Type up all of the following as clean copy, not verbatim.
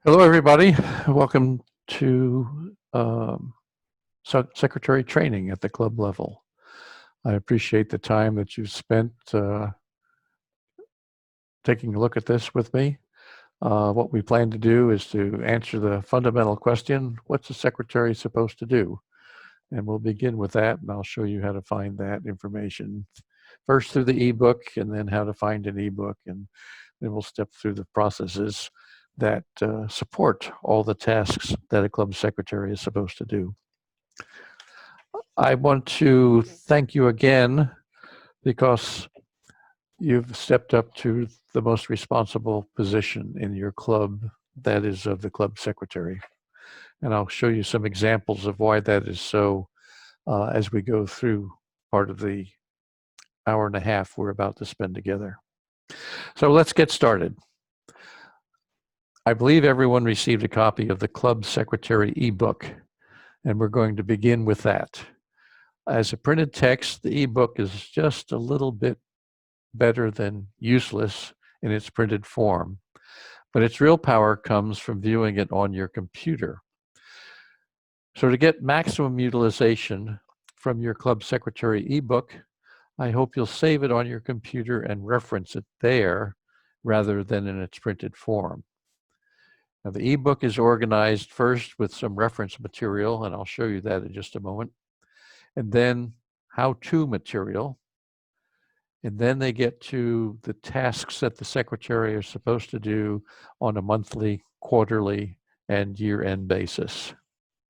Hello, everybody. Welcome to secretary training at the club level. I appreciate the time that you've spent taking a look at this with me. What we plan to do is to answer the fundamental question, what's a secretary supposed to do? And we'll begin with that, and I'll show you how to find that information first through the ebook and then how to find an ebook, and then we'll step through the processes that support all the tasks that a club secretary is supposed to do. I want to thank you again because you've stepped up to the most responsible position in your club, that is of the club secretary. And I'll show you some examples of why that is so as we go through part of the hour and a half we're about to spend together. So let's get started. I believe everyone received a copy of the Club Secretary ebook, and we're going to begin with that. As a printed text, the ebook is just a little bit better than useless in its printed form, but its real power comes from viewing it on your computer. So to get maximum utilization from your Club Secretary ebook, I hope you'll save it on your computer and reference it there rather than in its printed form. Now, the ebook is organized first with some reference material, and I'll show you that in just a moment, and then how-to material. And then they get to the tasks that the secretary is supposed to do on a monthly, quarterly, and year-end basis.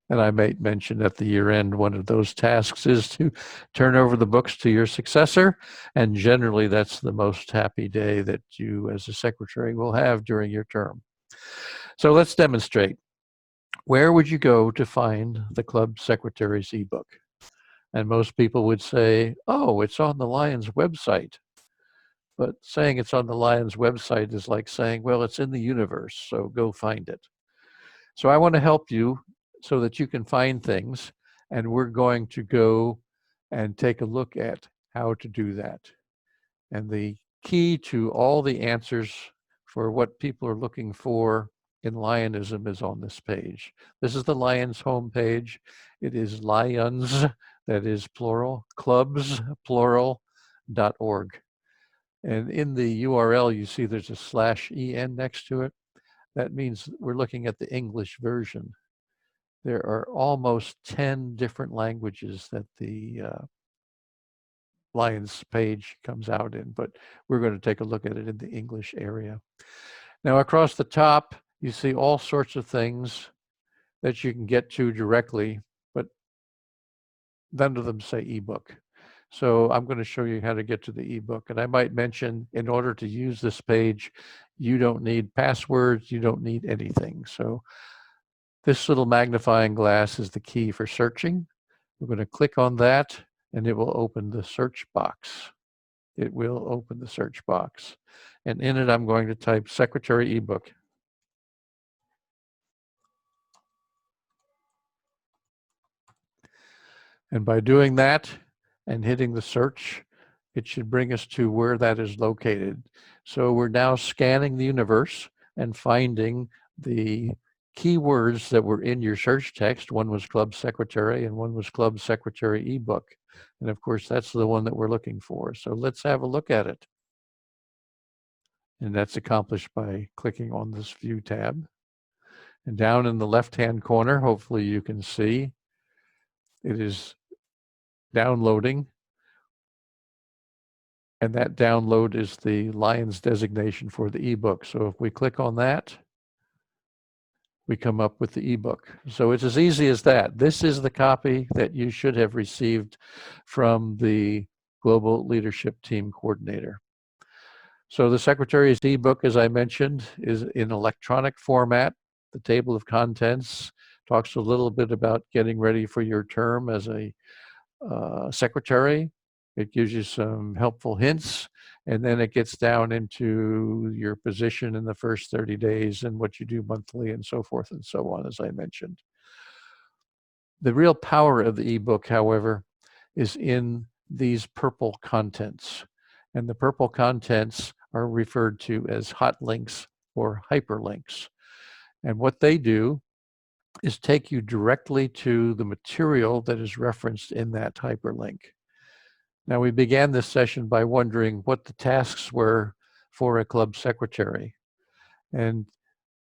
And I might mention at the year end, one of those tasks is to turn over the books to your successor. And generally, that's the most happy day that you as a secretary will have during your term. So let's demonstrate. Where would you go to find the club secretary's ebook? And most people would say, oh, it's on the Lions website. But saying it's on the Lions website is like saying, well, it's in the universe, so go find it. So I want to help you so that you can find things, and we're going to go and take a look at how to do that. And the key to all the answers for what people are looking for in Lionism is on this page. This is the Lions homepage. It is Lions, that is plural, clubs, plural.org. And in the URL, you see there's a /en next to it. That means we're looking at the English version. There are almost 10 different languages that the Lions page comes out in, but we're going to take a look at it in the English area. Now, across the top, you see all sorts of things that you can get to directly, but none of them say ebook. So I'm going to show you how to get to the ebook. And I might mention, in order to use this page, you don't need passwords, you don't need anything. So this little magnifying glass is the key for searching. We're going to click on that, and it will open the search box. It will open the search box. And in it, I'm going to type Secretary ebook. And by doing that and hitting the search, it should bring us to where that is located. So we're now scanning the universe and finding the keywords that were in your search text. One was Club Secretary and one was Club Secretary ebook. And of course, that's the one that we're looking for. So let's have a look at it. And that's accomplished by clicking on this View tab. And down in the left-hand corner, hopefully you can see, it is downloading. And that download is the Lions designation for the ebook. So if we click on that, we come up with the ebook. So it's as easy as that. This is the copy that you should have received from the Global Leadership Team Coordinator. So the Secretary's ebook, as I mentioned, is in electronic format. The table of contents talks a little bit about getting ready for your term as a secretary. It gives you some helpful hints, and then it gets down into your position in the first 30 days and what you do monthly and so forth and so on, as I mentioned. The real power of the ebook, however, is in these purple contents. And the purple contents are referred to as hot links or hyperlinks. And what they do is take you directly to the material that is referenced in that hyperlink. Now, we began this session by wondering what the tasks were for a club secretary. And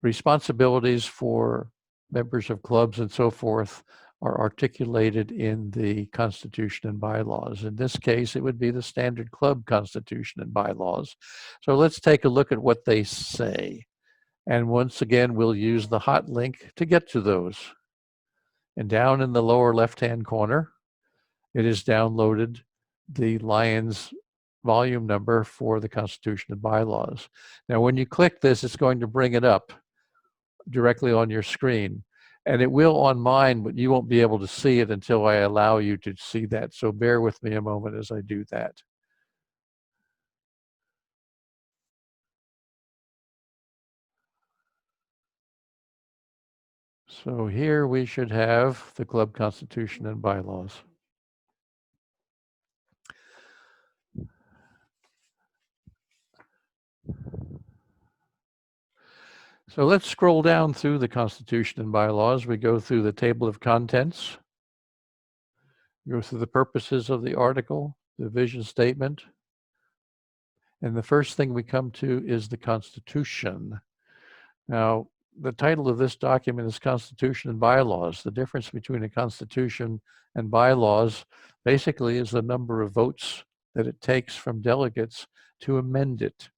responsibilities for members of clubs and so forth are articulated in the Constitution and bylaws. In this case, it would be the standard club Constitution and bylaws. So let's take a look at what they say. And once again, we'll use the hot link to get to those. And down in the lower left-hand corner, it is downloaded the Lions volume number for the Constitution and bylaws. Now, when you click this, it's going to bring it up directly on your screen. And it will on mine, but you won't be able to see it until I allow you to see that. So bear with me a moment as I do that. So here we should have the club constitution and bylaws. So let's scroll down through the Constitution and bylaws. We go through the table of contents, go through the purposes of the article, the vision statement, and the first thing we come to is the Constitution. Now, the title of this document is Constitution and Bylaws. The difference between a Constitution and bylaws basically is the number of votes that it takes from delegates to amend it.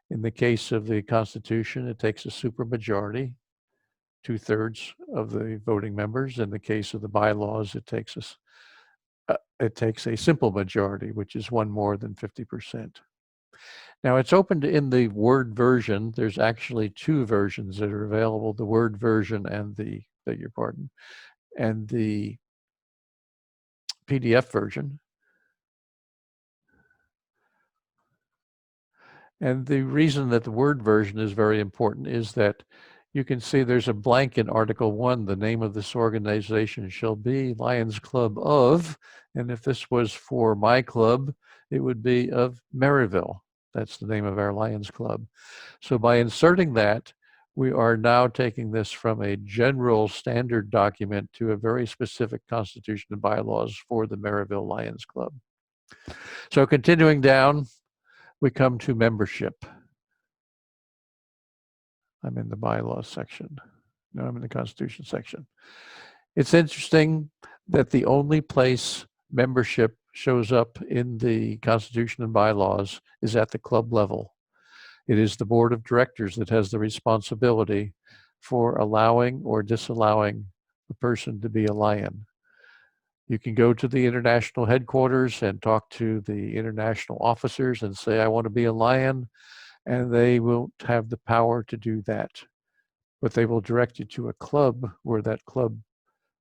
In the case of the Constitution, it takes a supermajority, 2/3 of the voting members. In the case of the bylaws, it takes a simple majority, which is one more than 50%. Now it's opened in the Word version. There's actually two versions that are available, the Word version and the, beg your pardon, and the PDF version. And the reason that the Word version is very important is that you can see there's a blank in Article 1. The name of this organization shall be Lions Club of, and if this was for my club, it would be of Maryville. That's the name of our Lions Club. So by inserting that, we are now taking this from a general standard document to a very specific constitution and bylaws for the Maryville Lions Club. So continuing down, we come to membership. I'm in the bylaws section. No, I'm in the Constitution section. It's interesting that the only place membership shows up in the Constitution and bylaws is at the club level. It is the board of directors that has the responsibility for allowing or disallowing a person to be a Lion. You can go to the international headquarters and talk to the international officers and say, I want to be a Lion, and they won't have the power to do that. But they will direct you to a club where that club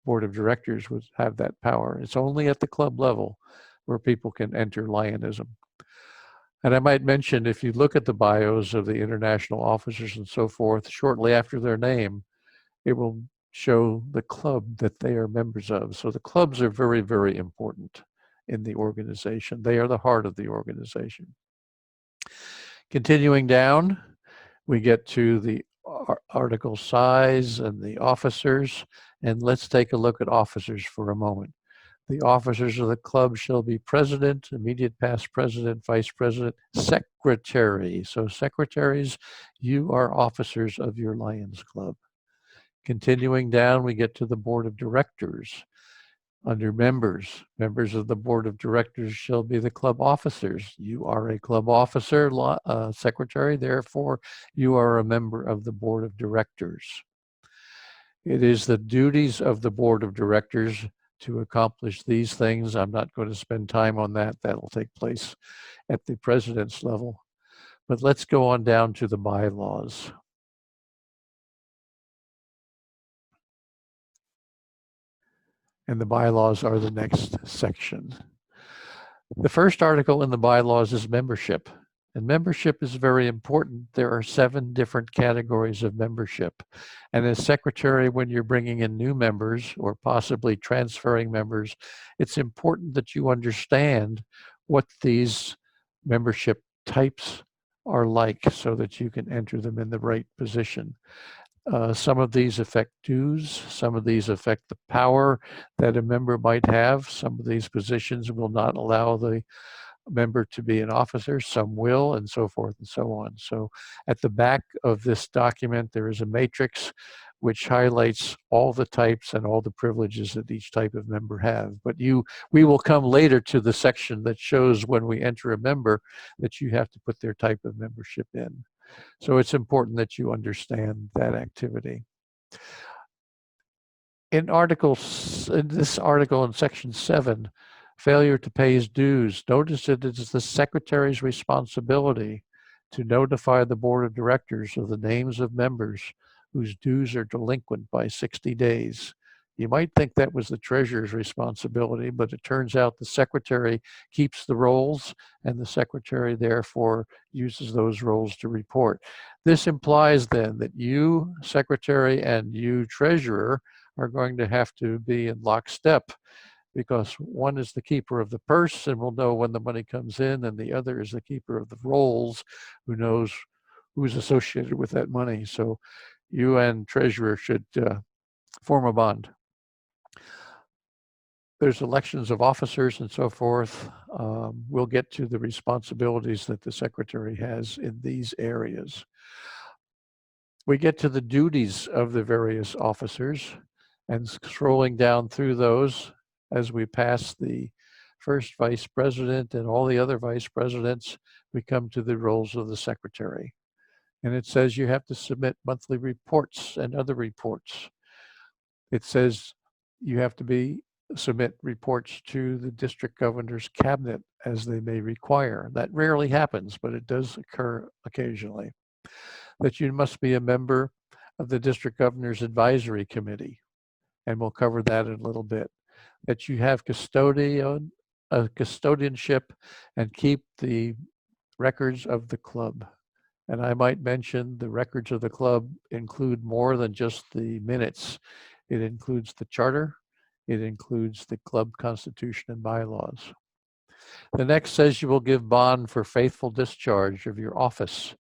board of directors would have that power. It's only at the club level where people can enter Lionism. And I might mention, if you look at the bios of the international officers and so forth, shortly after their name, it will show the club that they are members of. So the clubs are very, very important in the organization. They are the heart of the organization. Continuing down, we get to the article size and the officers, and let's take a look at officers for a moment. The officers of the club shall be president, immediate past president, vice president, secretary. So secretaries, you are officers of your Lions Club. Continuing down, we get to the board of directors. Under members, members of the board of directors shall be the club officers. You are a club officer, secretary, therefore you are a member of the board of directors. It is the duties of the board of directors to accomplish these things. I'm not going to spend time on that. That'll take place at the president's level. But let's go on down to the bylaws. And the bylaws are the next section. The first article in the bylaws is membership. And membership is very important. There are 7 different categories of membership. And as secretary, when you're bringing in new members or possibly transferring members, it's important that you understand what these membership types are like so that you can enter them in the right position. Some of these affect dues. Some of these affect the power that a member might have. Some of these positions will not allow the member to be an officer, some will, and so forth and so on. So at the back of this document, there is a matrix which highlights all the types and all the privileges that each type of member have. But we will come later to the section that shows when we enter a member that you have to put their type of membership in. So it's important that you understand that activity. In this article in section 7, failure to pay his dues, notice that it is the secretary's responsibility to notify the board of directors of the names of members whose dues are delinquent by 60 days. You might think that was the treasurer's responsibility, but it turns out the secretary keeps the rolls, and the secretary therefore uses those rolls to report. This implies then that you, secretary, and you, treasurer, are going to have to be in lockstep, because one is the keeper of the purse and will know when the money comes in, and the other is the keeper of the rolls who knows who's associated with that money. So you and treasurer should form a bond. There's elections of officers and so forth. We'll get to the responsibilities that the secretary has in these areas. We get to the duties of the various officers, and scrolling down through those as we pass the first vice president and all the other vice presidents, we come to the roles of the secretary. And it says you have to submit monthly reports and other reports. It says you have to submit reports to the district governor's cabinet as they may require. That rarely happens, but it does occur occasionally. That you must be a member of the district governor's advisory committee, and we'll cover that in a little bit. That you have custodianship and keep the records of the club. And I might mention the records of the club include more than just the minutes. It includes the charter. It includes the club constitution and bylaws. The next says you will give bond for faithful discharge of your office.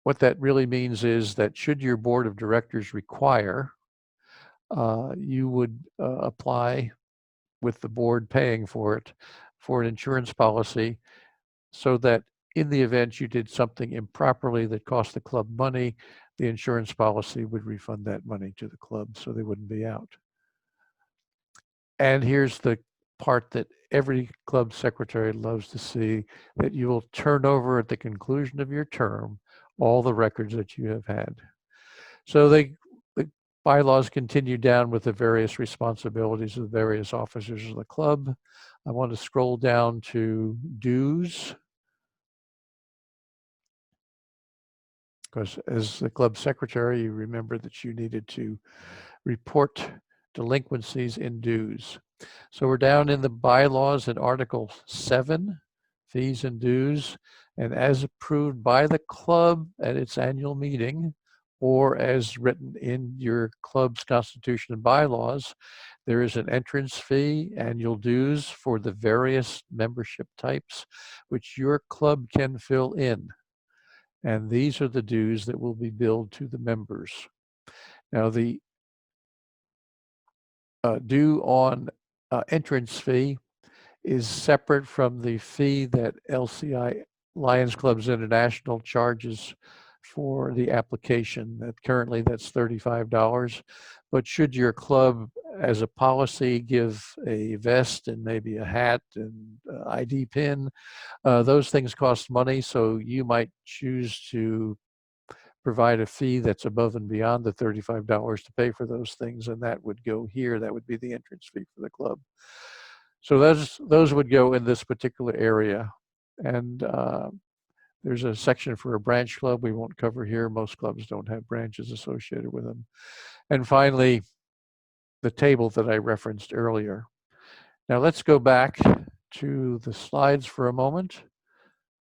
What that really means is that should your board of directors require, you would apply with the board paying for it for an insurance policy, so that in the event you did something improperly that cost the club money, the insurance policy would refund that money to the club so they wouldn't be out. And here's the part that every club secretary loves to see, that you will turn over at the conclusion of your term all the records that you have had. So the bylaws continue down with the various responsibilities of the various officers of the club. I want to scroll down to dues, because as the club secretary, you remember that you needed to report delinquencies in dues. So we're down in the bylaws in Article 7, fees and dues, and as approved by the club at its annual meeting, or as written in your club's constitution and bylaws, there is an entrance fee, annual dues for the various membership types, which your club can fill in. And these are the dues that will be billed to the members. Now, the due on entrance fee is separate from the fee that LCI Lions Clubs International charges for the application. That currently that's $35. But should your club as a policy give a vest and maybe a hat and ID pin, those things cost money, so you might choose to provide a fee that's above and beyond the $35 to pay for those things, and that would go here. That would be the entrance fee for the club. So those would go in this particular area. And there's a section for a branch club we won't cover here. Most clubs don't have branches associated with them. And finally, the table that I referenced earlier. Now let's go back to the slides for a moment,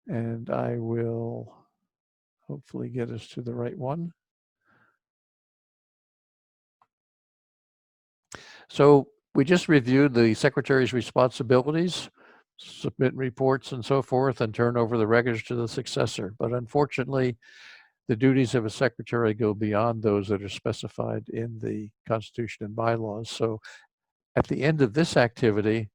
and I will hopefully get us to the right one. So we just reviewed the secretary's responsibilities, submit reports and so forth, and turn over the records to the successor. But unfortunately, The duties of a secretary go beyond those that are specified in the Constitution and bylaws. So at the end of this activity,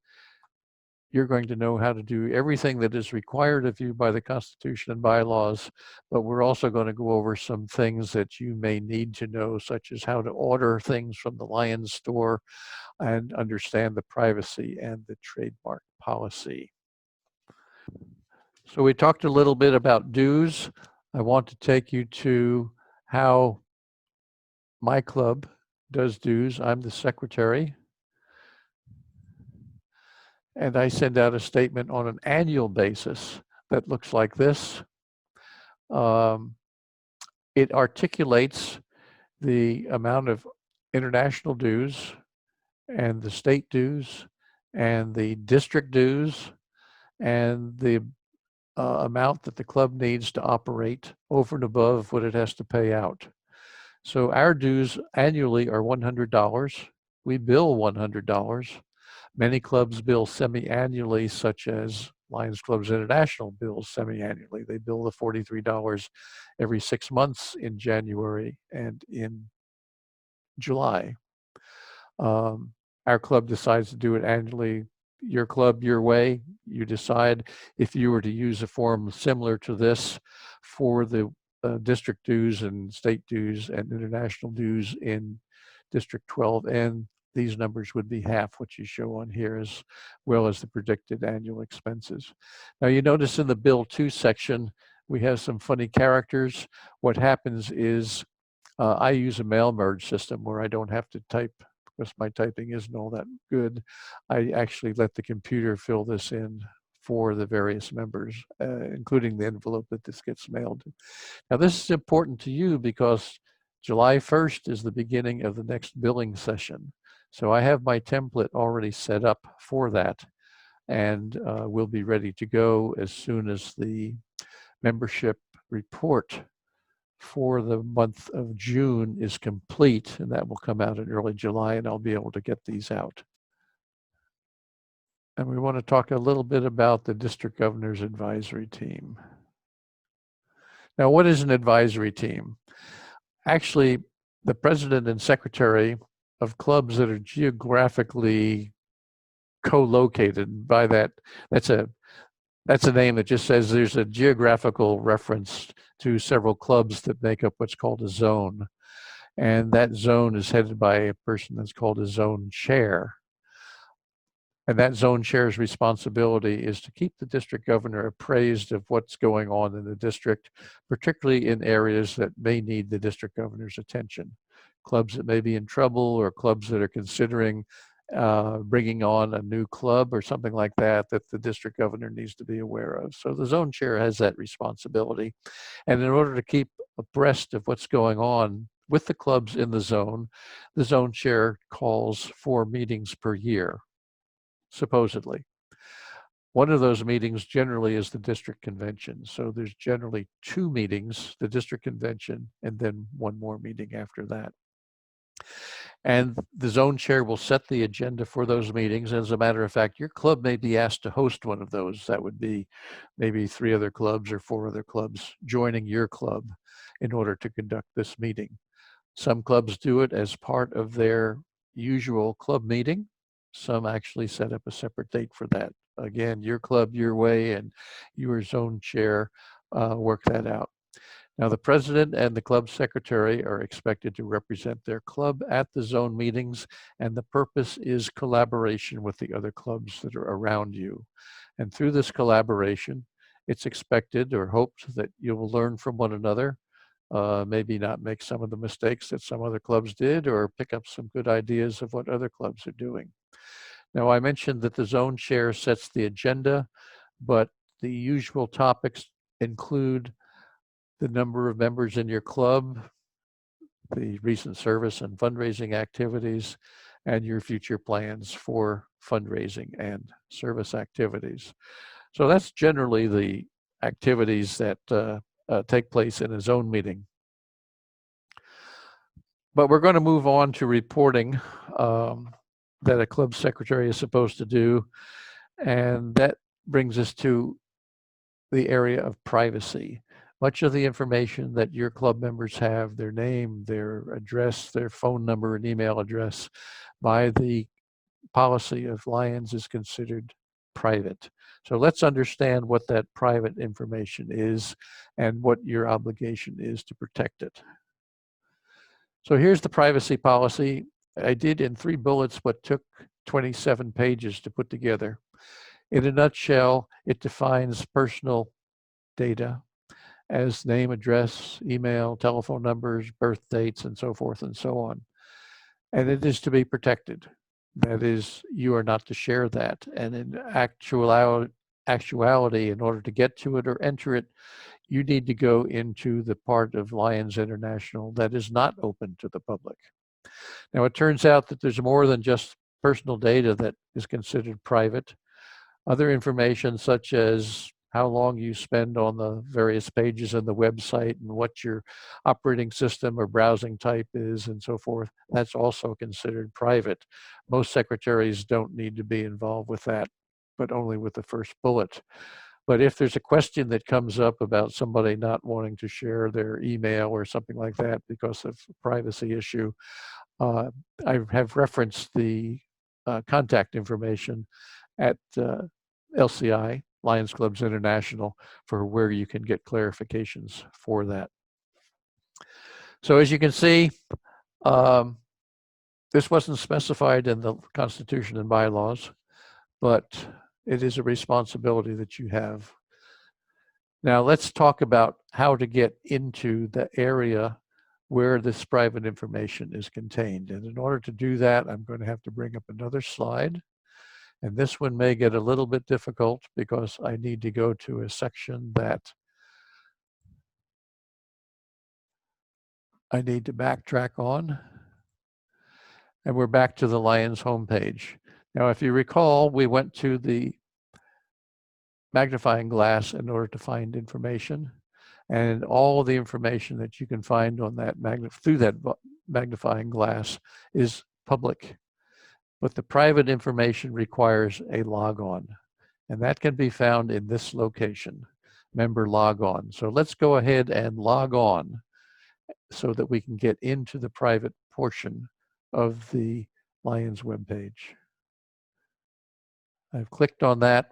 you're going to know how to do everything that is required of you by the Constitution and bylaws, but we're also going to go over some things that you may need to know, such as how to order things from the Lions store and understand the privacy and the trademark policy. So we talked a little bit about dues. I want to take you to how my club does dues. I'm the secretary. And I send out a statement on an annual basis that looks like this. It articulates the amount of international dues and the state dues and the district dues and the amount that the club needs to operate over and above what it has to pay out. So our dues annually are $100. We bill $100. Many clubs bill semi-annually, such as Lions Clubs International bills semi-annually. They bill the $43 every 6 months in January and in July. Our club decides to do it annually. Your club, your way. You decide if you were to use a form similar to this for the district dues and state dues and international dues in District 12N, these numbers would be half what you show on here, as well as the predicted annual expenses. Now you notice in the Bill 2 section, we have some funny characters. What happens is I use a mail merge system where I don't have to type because my typing isn't all that good. I actually let the computer fill this in for the various members, including the envelope that this gets mailed. Now this is important to you because July 1st is the beginning of the next billing session. So I have my template already set up for that, and we'll be ready to go as soon as the membership report for the month of June is complete, and that will come out in early July, and I'll be able to get these out. And we want to talk a little bit about the District Governor's Advisory Team. Now, what is an advisory team? Actually, the president and secretary of clubs that are geographically co-located, by that's a name that just says there's a geographical reference to several clubs that make up what's called a zone. And that zone is headed by a person that's called a zone chair. And that zone chair's responsibility is to keep the district governor appraised of what's going on in the district, particularly in areas that may need the district governor's attention. Clubs that may be in trouble, or clubs that are considering bringing on a new club or something like that, that the district governor needs to be aware of. So the zone chair has that responsibility. And in order to keep abreast of what's going on with the clubs in the zone chair calls 4 meetings per year, supposedly. One of those meetings generally is the district convention. So there's generally 2 meetings, the district convention, and then 1 more meeting after that. And the zone chair will set the agenda for those meetings. As a matter of fact, your club may be asked to host one of those. That would be maybe 3 other clubs or 4 other clubs joining your club in order to conduct this meeting. Some clubs do it as part of their usual club meeting. Some actually set up a separate date for that. Again, your club, your way, and your zone chair work that out. Now, the president and the club secretary are expected to represent their club at the zone meetings, and the purpose is collaboration with the other clubs that are around you. And through this collaboration, it's expected or hoped that you will learn from one another, maybe not make some of the mistakes that some other clubs did, or pick up some good ideas of what other clubs are doing. Now, I mentioned that the zone chair sets the agenda, but the usual topics include the number of members in your club, the recent service and fundraising activities, and your future plans for fundraising and service activities. So that's generally the activities that take place in a zone meeting. But we're going to move on to reporting that a club secretary is supposed to do, and that brings us to the area of privacy. Much of the information that your club members have, their name, their address, their phone number and email address, by the policy of Lions is considered private. So let's understand what that private information is and what your obligation is to protect it. So here's the privacy policy. I did in 3 bullets what took 27 pages to put together. In a nutshell, it defines personal data as name, address, email, telephone numbers, birth dates, and so forth and so on. And it is to be protected. That is, you are not to share that. And in actuality, in order to get to it or enter it, you need to go into the part of Lions International that is not open to the public. Now, it turns out that there's more than just personal data that is considered private. Other information such as how long you spend on the various pages of the website and what your operating system or browsing type is and so forth, that's also considered private. Most secretaries don't need to be involved with that, but only with the first bullet. But if there's a question that comes up about somebody not wanting to share their email or something like that because of a privacy issue, I have referenced the contact information at LCI, Lions Clubs International, for where you can get clarifications for that. So as you can see, this wasn't specified in the Constitution and bylaws, but it is a responsibility that you have. Now let's talk about how to get into the area where this private information is contained. And in order to do that, I'm going to have to bring up another slide. And this one may get a little bit difficult because I need to go to a section that I need to backtrack on. And we're back to the Lions homepage. Now, if you recall, we went to the magnifying glass in order to find information. And all the information that you can find on that through that magnifying glass is public. But the private information requires a logon. And that can be found in this location, member logon. So let's go ahead and log on so that we can get into the private portion of the Lions webpage. I've clicked on that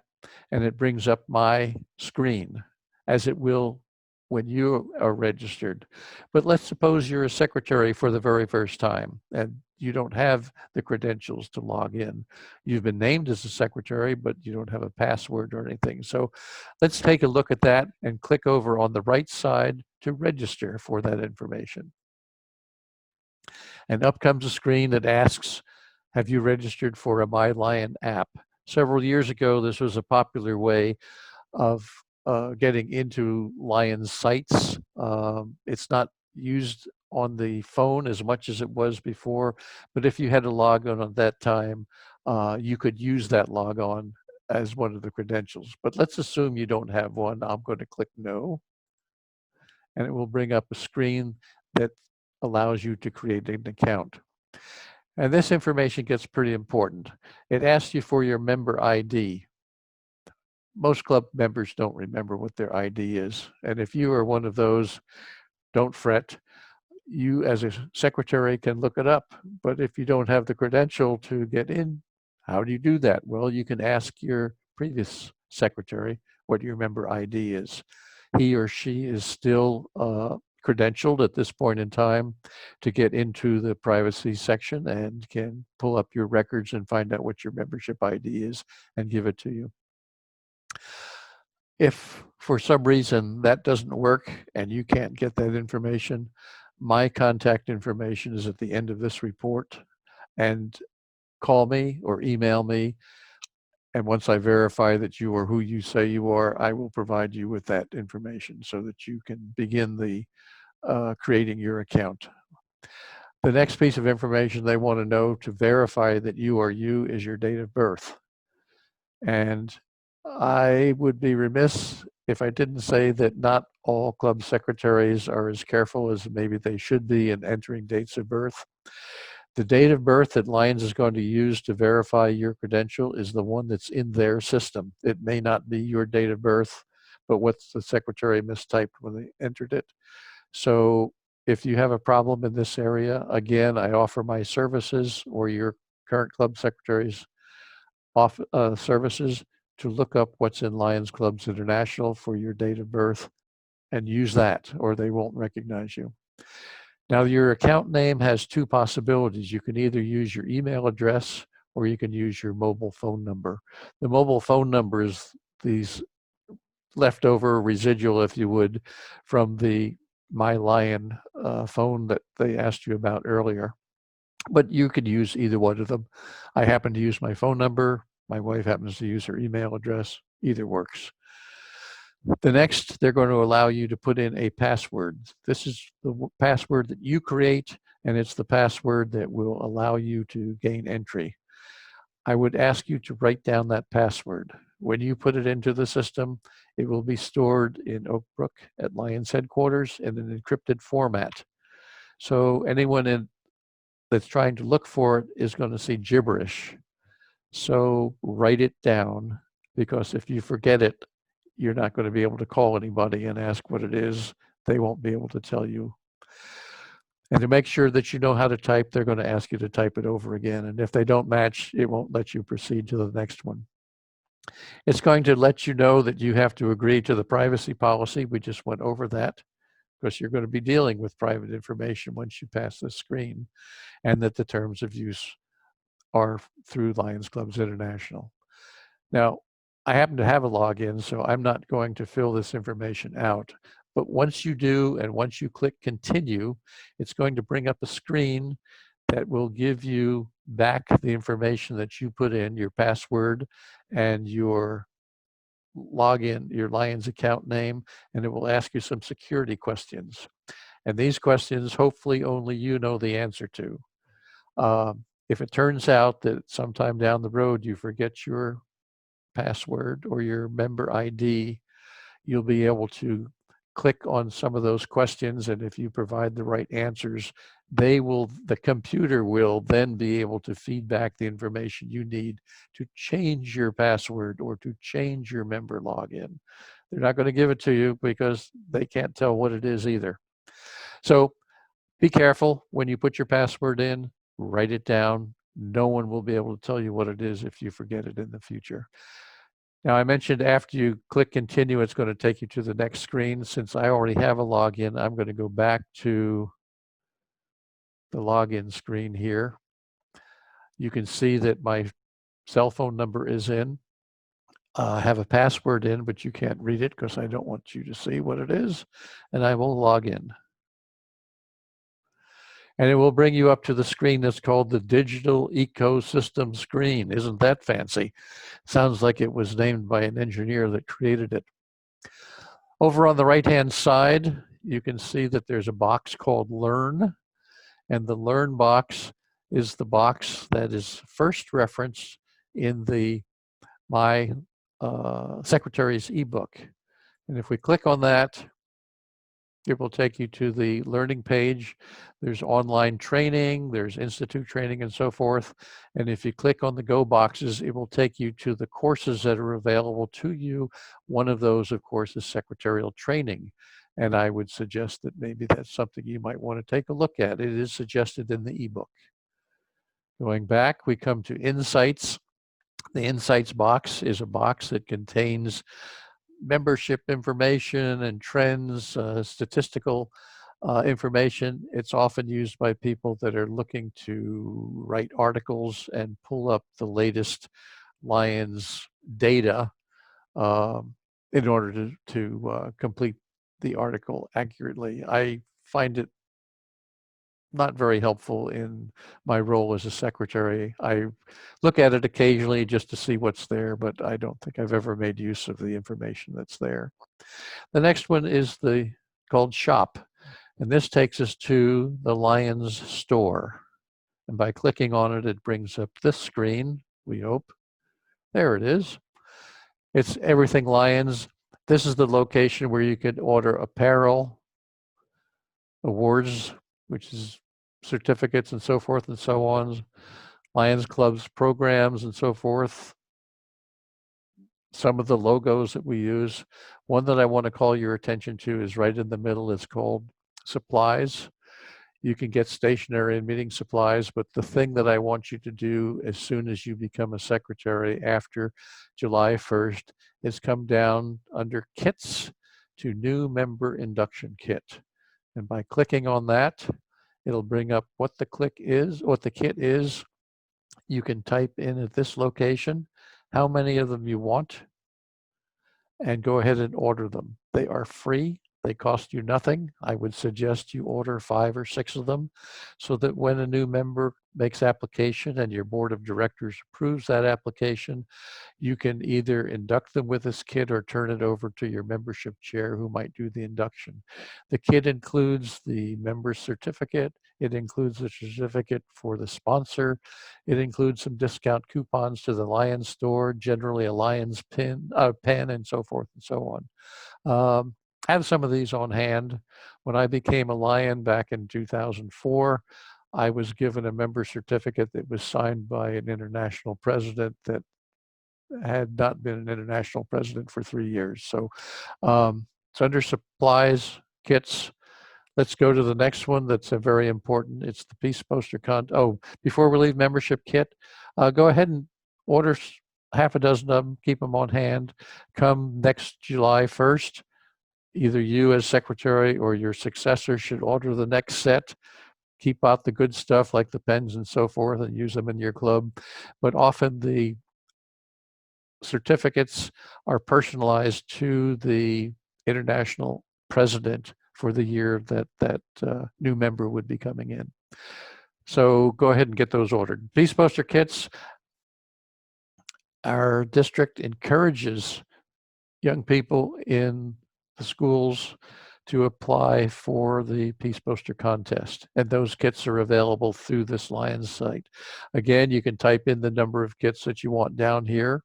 and it brings up my screen, as it will when you are registered. But let's suppose you're a secretary for the very first time and you don't have the credentials to log in. You've been named as a secretary, but you don't have a password or anything. So let's take a look at that and click over on the right side to register for that information. And up comes a screen that asks, have you registered for a MyLion app? Several years ago, this was a popular way of getting into Lions sites. It's not used on the phone as much as it was before, but if you had a logon at that time, you could use that logon as one of the credentials. But let's assume you don't have one. I'm going to click no, and it will bring up a screen that allows you to create an account. And this information gets pretty important. It asks you for your member ID. Most club members don't remember what their ID is. And if you are one of those, don't fret. You as a secretary can look it up. But if you don't have the credential to get in, how do you do that? Well, you can ask your previous secretary what your member ID is. He or she is still credentialed at this point in time to get into the privacy section and can pull up your records and find out what your membership ID is and give it to you. If for some reason that doesn't work and you can't get that information, my contact information is at the end of this report, and call me or email me. And once I verify that you are who you say you are, I will provide you with that information so that you can begin the creating your account. The next piece of information they want to know to verify that you are you is your date of birth. And I would be remiss if I didn't say that not all club secretaries are as careful as maybe they should be in entering dates of birth. The date of birth that Lions is going to use to verify your credential is the one that's in their system. It may not be your date of birth, but what's the secretary mistyped when they entered it. So if you have a problem in this area, again, I offer my services or your current club secretary's services to look up what's in Lions Clubs International for your date of birth and use that, or they won't recognize you. Now, your account name has two possibilities. You can either use your email address or you can use your mobile phone number. The mobile phone number is these leftover residual, if you would, from the MyLion phone that they asked you about earlier. But you could use either one of them. I happen to use my phone number. My wife happens to use her email address. Either works. The next, they're going to allow you to put in a password. This is the password that you create, and it's the password that will allow you to gain entry. I would ask you to write down that password. When you put it into the system, it will be stored in Oak Brook at Lions headquarters in an encrypted format. So anyone that's trying to look for it is going to see gibberish. So write it down, because if you forget it, you're not going to be able to call anybody and ask what it is. They won't be able to tell you. And to make sure that you know how to type, they're going to ask you to type it over again. And if they don't match, it won't let you proceed to the next one. It's going to let you know that you have to agree to the privacy policy. We just went over that, because you're going to be dealing with private information once you pass this screen, and that the terms of use are through Lions Clubs International. Now, I happen to have a login, so I'm not going to fill this information out. But once you do, and once you click continue, it's going to bring up a screen that will give you back the information that you put in, your password and your login, your Lions account name, and it will ask you some security questions. And these questions, hopefully only you know the answer to. If it turns out that sometime down the road you forget your password or your member ID, you'll be able to click on some of those questions, and if you provide the right answers, the computer will then be able to feed back the information you need to change your password or to change your member login. They're not going to give it to you because they can't tell what it is either. So be careful when you put your password in, write it down. No one will be able to tell you what it is if you forget it in the future. Now, I mentioned after you click continue, it's going to take you to the next screen. Since I already have a login, I'm going to go back to the login screen here. You can see that my cell phone number is in. I have a password in, but you can't read it because I don't want you to see what it is. And I will log in. And it will bring you up to the screen that's called the Digital Ecosystem screen. Isn't that fancy? Sounds like it was named by an engineer that created it. Over on the right-hand side, you can see that there's a box called Learn, and the Learn box is the box that is first referenced in the My Secretary's ebook. And if we click on that, it will take you to the learning page. There's online training, there's institute training, and so forth. And if you click on the Go boxes, it will take you to the courses that are available to you. One of those, of course, is secretarial training. And I would suggest that maybe that's something you might want to take a look at. It is suggested in the ebook. Going back, we come to Insights. The Insights box is a box that contains membership information and trends, statistical information. It's often used by people that are looking to write articles and pull up the latest Lions data in order to complete the article accurately. I find it not very helpful in my role as a secretary. I look at it occasionally just to see what's there, but I don't think I've ever made use of the information that's there. The next one is called Shop, and this takes us to the Lions store. And by clicking on it, it brings up this screen, we hope. There it is. It's everything Lions. This is the location where you could order apparel, awards, which is certificates and so forth and so on, Lions Club's programs and so forth, some of the logos that we use. One that I want to call your attention to is right in the middle. It's called supplies. You can get stationery and meeting supplies, but the thing that I want you to do as soon as you become a secretary after July 1st is come down under kits to new member induction kit. And by clicking on that, it'll bring up what the kit is. You can type in at this location how many of them you want and go ahead and order them. They are free. They cost you nothing. I would suggest you order 5 or 6 of them so that when a new member makes application and your board of directors approves that application, you can either induct them with this kit or turn it over to your membership chair who might do the induction. The kit includes the member certificate. It includes a certificate for the sponsor. It includes some discount coupons to the Lions store, generally a Lions pen, and so forth and so on. Have some of these on hand. When I became a Lion back in 2004, I was given a member certificate that was signed by an international president that had not been an international president for 3 years. So it's under supplies, kits. Let's go to the next one that's a very important. It's the Peace Poster before we leave membership kit, go ahead and order half a dozen of them, keep them on hand. Come next July 1st, either you as secretary or your successor should order the next set. Keep out the good stuff like the pens and so forth and use them in your club. But often the certificates are personalized to the international president for the year that new member would be coming in. So go ahead and get those ordered. Peace Poster kits, our district encourages young people in the schools to apply for the Peace Poster contest. And those kits are available through this Lions site. Again, you can type in the number of kits that you want down here.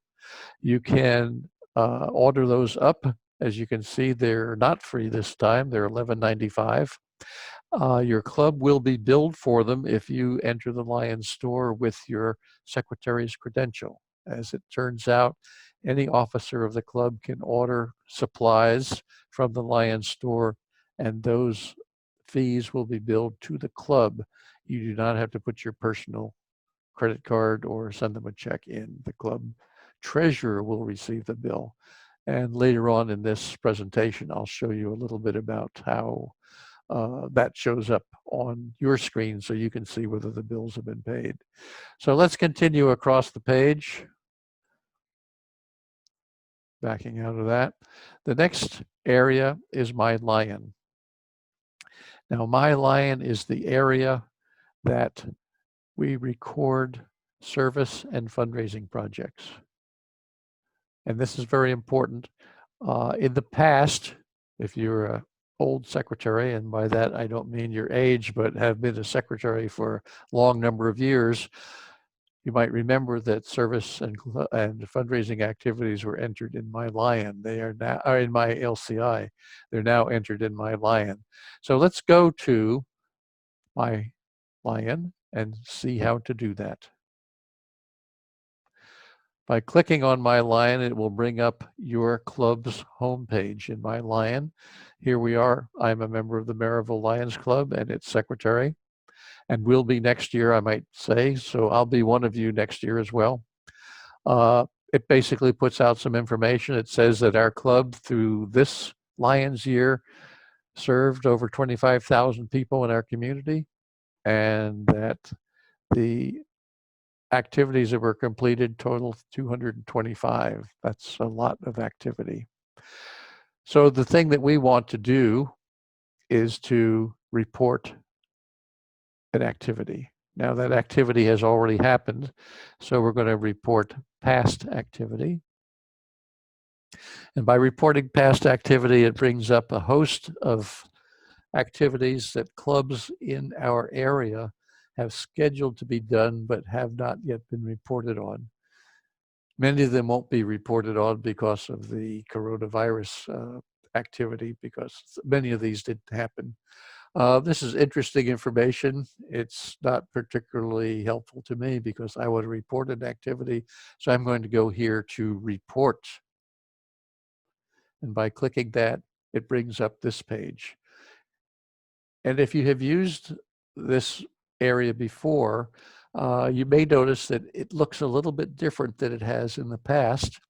You can order those up. As you can see, they're not free this time. They're $11.95. Your club will be billed for them if you enter the Lions store with your secretary's credential. As it turns out, any officer of the club can order supplies from the Lions store, and those fees will be billed to the club. You do not have to put your personal credit card or send them a check in. The club treasurer will receive the bill. And later on in this presentation, I'll show you a little bit about how that shows up on your screen so you can see whether the bills have been paid. So let's continue across the page. Backing out of that. The next area is My Lion. Now, My Lion is the area that we record service and fundraising projects. And this is very important. In the past, if you're an old secretary, and by that I don't mean your age, but have been a secretary for a long number of years, you might remember that service and fundraising activities were entered in My Lion. They are now in My LCI. They're now entered in My Lion. So let's go to My Lion and see how to do that. By clicking on My Lion, it will bring up your club's homepage in My Lion. Here we are. I'm a member of the Maryville Lions Club and its secretary, and will be next year, I might say. So I'll be one of you next year as well. It basically puts out some information. It says that our club, through this Lions year, served over 25,000 people in our community, and that the activities that were completed total 225. That's a lot of activity. So the thing that we want to do is to report an activity. Now that activity has already happened, so we're going to report past activity. And by reporting past activity, it brings up a host of activities that clubs in our area have scheduled to be done but have not yet been reported on. Many of them won't be reported on because of the coronavirus activity, because many of these didn't happen. This is interesting information. It's not particularly helpful to me because I want to report an activity. So I'm going to go here to report And by clicking that, it brings up this page. And if you have used this area before, you may notice that it looks a little bit different than it has in the past.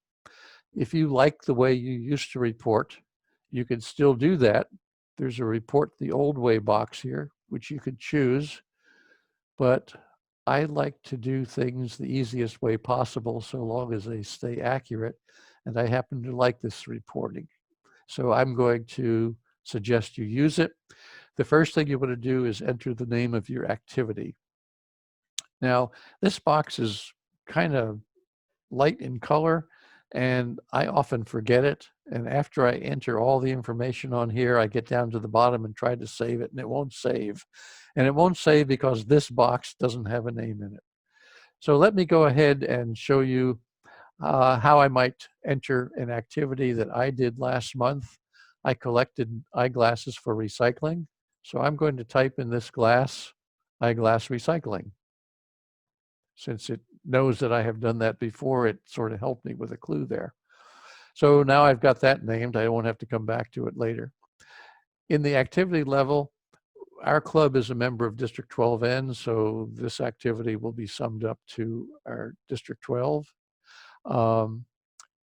If you like the way you used to report, you can still do that. There's a report the old way box here, which you could choose, but I like to do things the easiest way possible so long as they stay accurate, and I happen to like this reporting. So I'm going to suggest you use it. The first thing you want to do is enter the name of your activity. Now, this box is kind of light in color, and I often forget it. And after I enter all the information on here, I get down to the bottom and try to save it, and it won't save. And it won't save because this box doesn't have a name in it. So let me go ahead and show you how I might enter an activity that I did last month. I collected eyeglasses for recycling. So I'm going to type in this eyeglass recycling. Since it knows that I have done that before, it sort of helped me with a clue there. So now I've got that named. I won't have to come back to it later. In the activity level, our club is a member of District 12N, so this activity will be summed up to our District 12.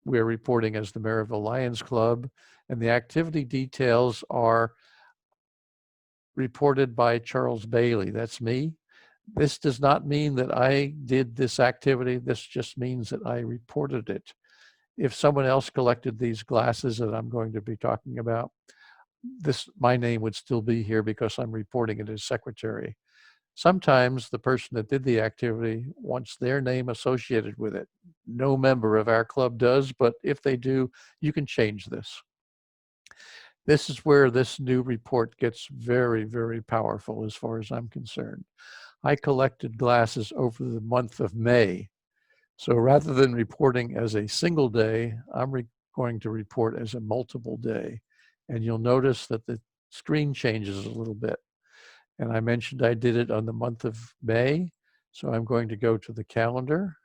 We're reporting as the Maryville Lions Club, and the activity details are reported by Charles Bailey. That's me. This does not mean that I did this activity. This just means that I reported it. If someone else collected these glasses that I'm going to be talking about, my name would still be here because I'm reporting it as secretary. Sometimes the person that did the activity wants their name associated with it. No member of our club does, but if they do, you can change this. This is where this new report gets very, very powerful as far as I'm concerned. I collected glasses over the month of May. So rather than reporting as a single day, I'm going to report as a multiple day. And you'll notice that the screen changes a little bit. And I mentioned I did it on the month of May. So I'm going to go to the calendar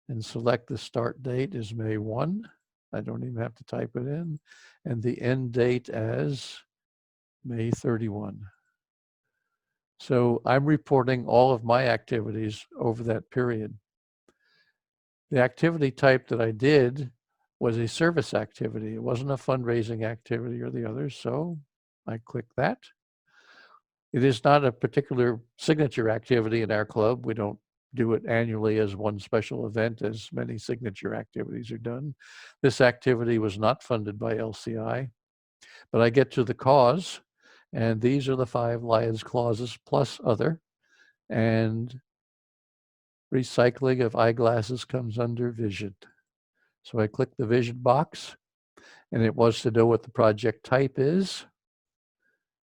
and select the start date as May 1. I don't even have to type it in. And the end date as May 31. So I'm reporting all of my activities over that period. The activity type that I did was a service activity. It wasn't a fundraising activity or the others, so I click that. It is not a particular signature activity in our club. We don't do it annually as one special event as many signature activities are done. This activity was not funded by LCI, but I get to the cause, and these are the 5 Lions clauses plus other, and recycling of eyeglasses comes under vision. So I click the vision box, and it wants to know what the project type is.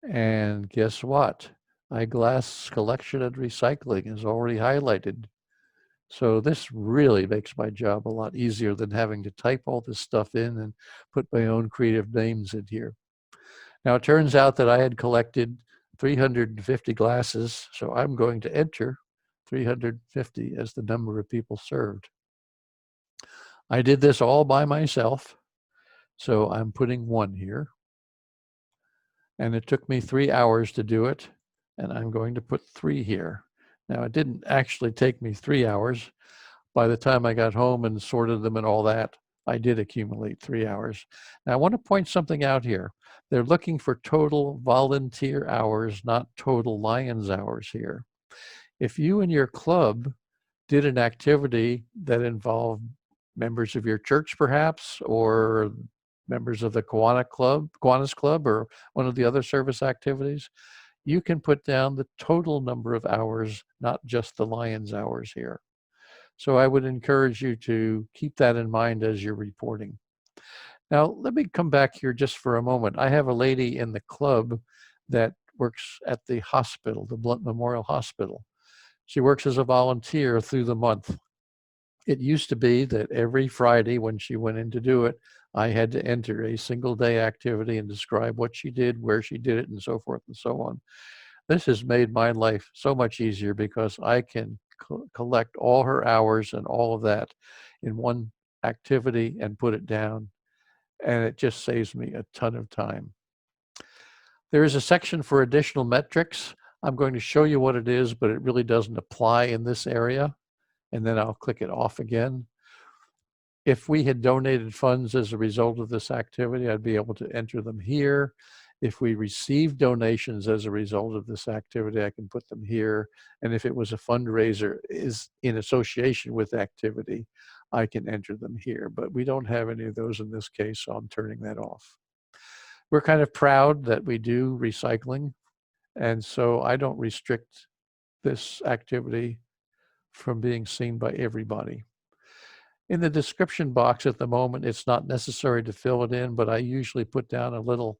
And guess what? Eyeglass collection and recycling is already highlighted. So this really makes my job a lot easier than having to type all this stuff in and put my own creative names in here. Now it turns out that I had collected 350 glasses, so I'm going to enter 350 as the number of people served. I did this all by myself, so I'm putting 1 here. And it took me 3 hours to do it, and I'm going to put 3 here. Now, it didn't actually take me 3 hours. By the time I got home and sorted them and all that, I did accumulate 3 hours. Now, I want to point something out here. They're looking for total volunteer hours, not total Lions hours here. If you and your club did an activity that involved members of your church, perhaps, or members of the Kiwanis Club, or one of the other service activities, you can put down the total number of hours, not just the Lions hours here. So I would encourage you to keep that in mind as you're reporting. Now, let me come back here just for a moment. I have a lady in the club that works at the hospital, the Blount Memorial Hospital. She works as a volunteer through the month. It used to be that every Friday when she went in to do it, I had to enter a single day activity and describe what she did, where she did it, and so forth and so on. This has made my life so much easier because I can collect all her hours and all of that in one activity and put it down. and it just saves me a ton of time. There is a section for additional metrics. I'm going to show you what it is, but it really doesn't apply in this area, and then I'll click it off again. If we had donated funds as a result of this activity, I'd be able to enter them here. If we received donations as a result of this activity, I can put them here. And if it was a fundraiser is in association with activity, I can enter them here. But we don't have any of those in this case, so I'm turning that off. We're kind of proud that we do recycling, and so I don't restrict this activity from being seen by everybody. In the description box at the moment, it's not necessary to fill it in, but I usually put down a little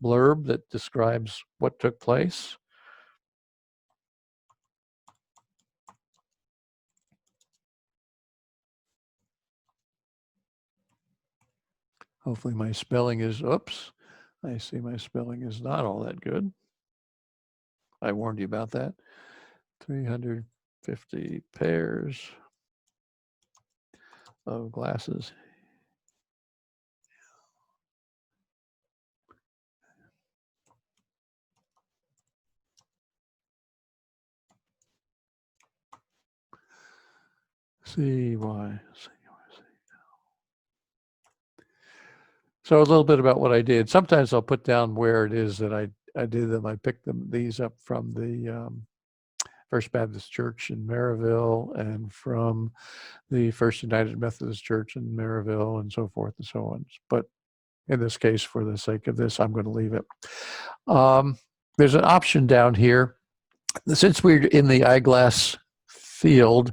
blurb that describes what took place. Hopefully my spelling is, oops, I see my spelling is not all that good. I warned you about that. 350 pairs of glasses. CY. So a little bit about what I did. Sometimes I'll put down where it is that I did them. I picked these up from the First Baptist Church in Maryville and from the First United Methodist Church in Maryville and so forth and so on. But in this case, for the sake of this, I'm going to leave it. There's an option down here. Since we're in the eyeglass field,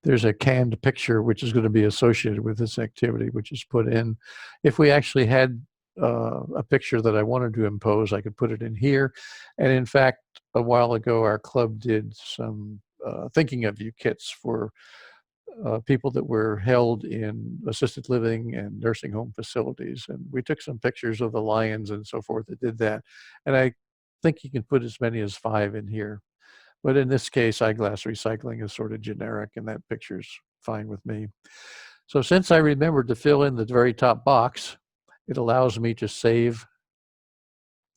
there's a canned picture which is going to be associated with this activity, which is put in. If we actually had a picture that I wanted to impose, I could put it in here. And in fact, a while ago, our club did some thinking of you kits for people that were held in assisted living and nursing home facilities. And we took some pictures of the lions and so forth that did that. And I think you can put as many as 5 in here. But in this case, eyeglass recycling is sort of generic, and that picture's fine with me. So since I remembered to fill in the very top box, it allows me to save,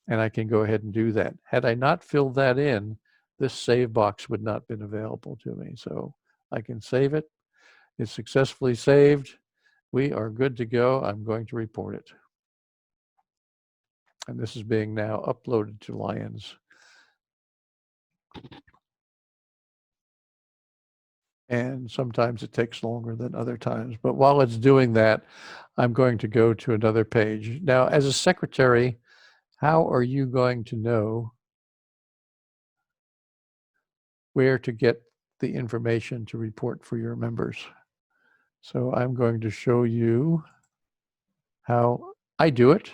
and I can go ahead and do that. Had I not filled that in, this save box would not have been available to me. So I can save it. It's successfully saved. We are good to go. I'm going to report it. And this is being now uploaded to Lions. And sometimes it takes longer than other times. But while it's doing that, I'm going to go to another page. Now, as a secretary, how are you going to know where to get the information to report for your members? So I'm going to show you how I do it.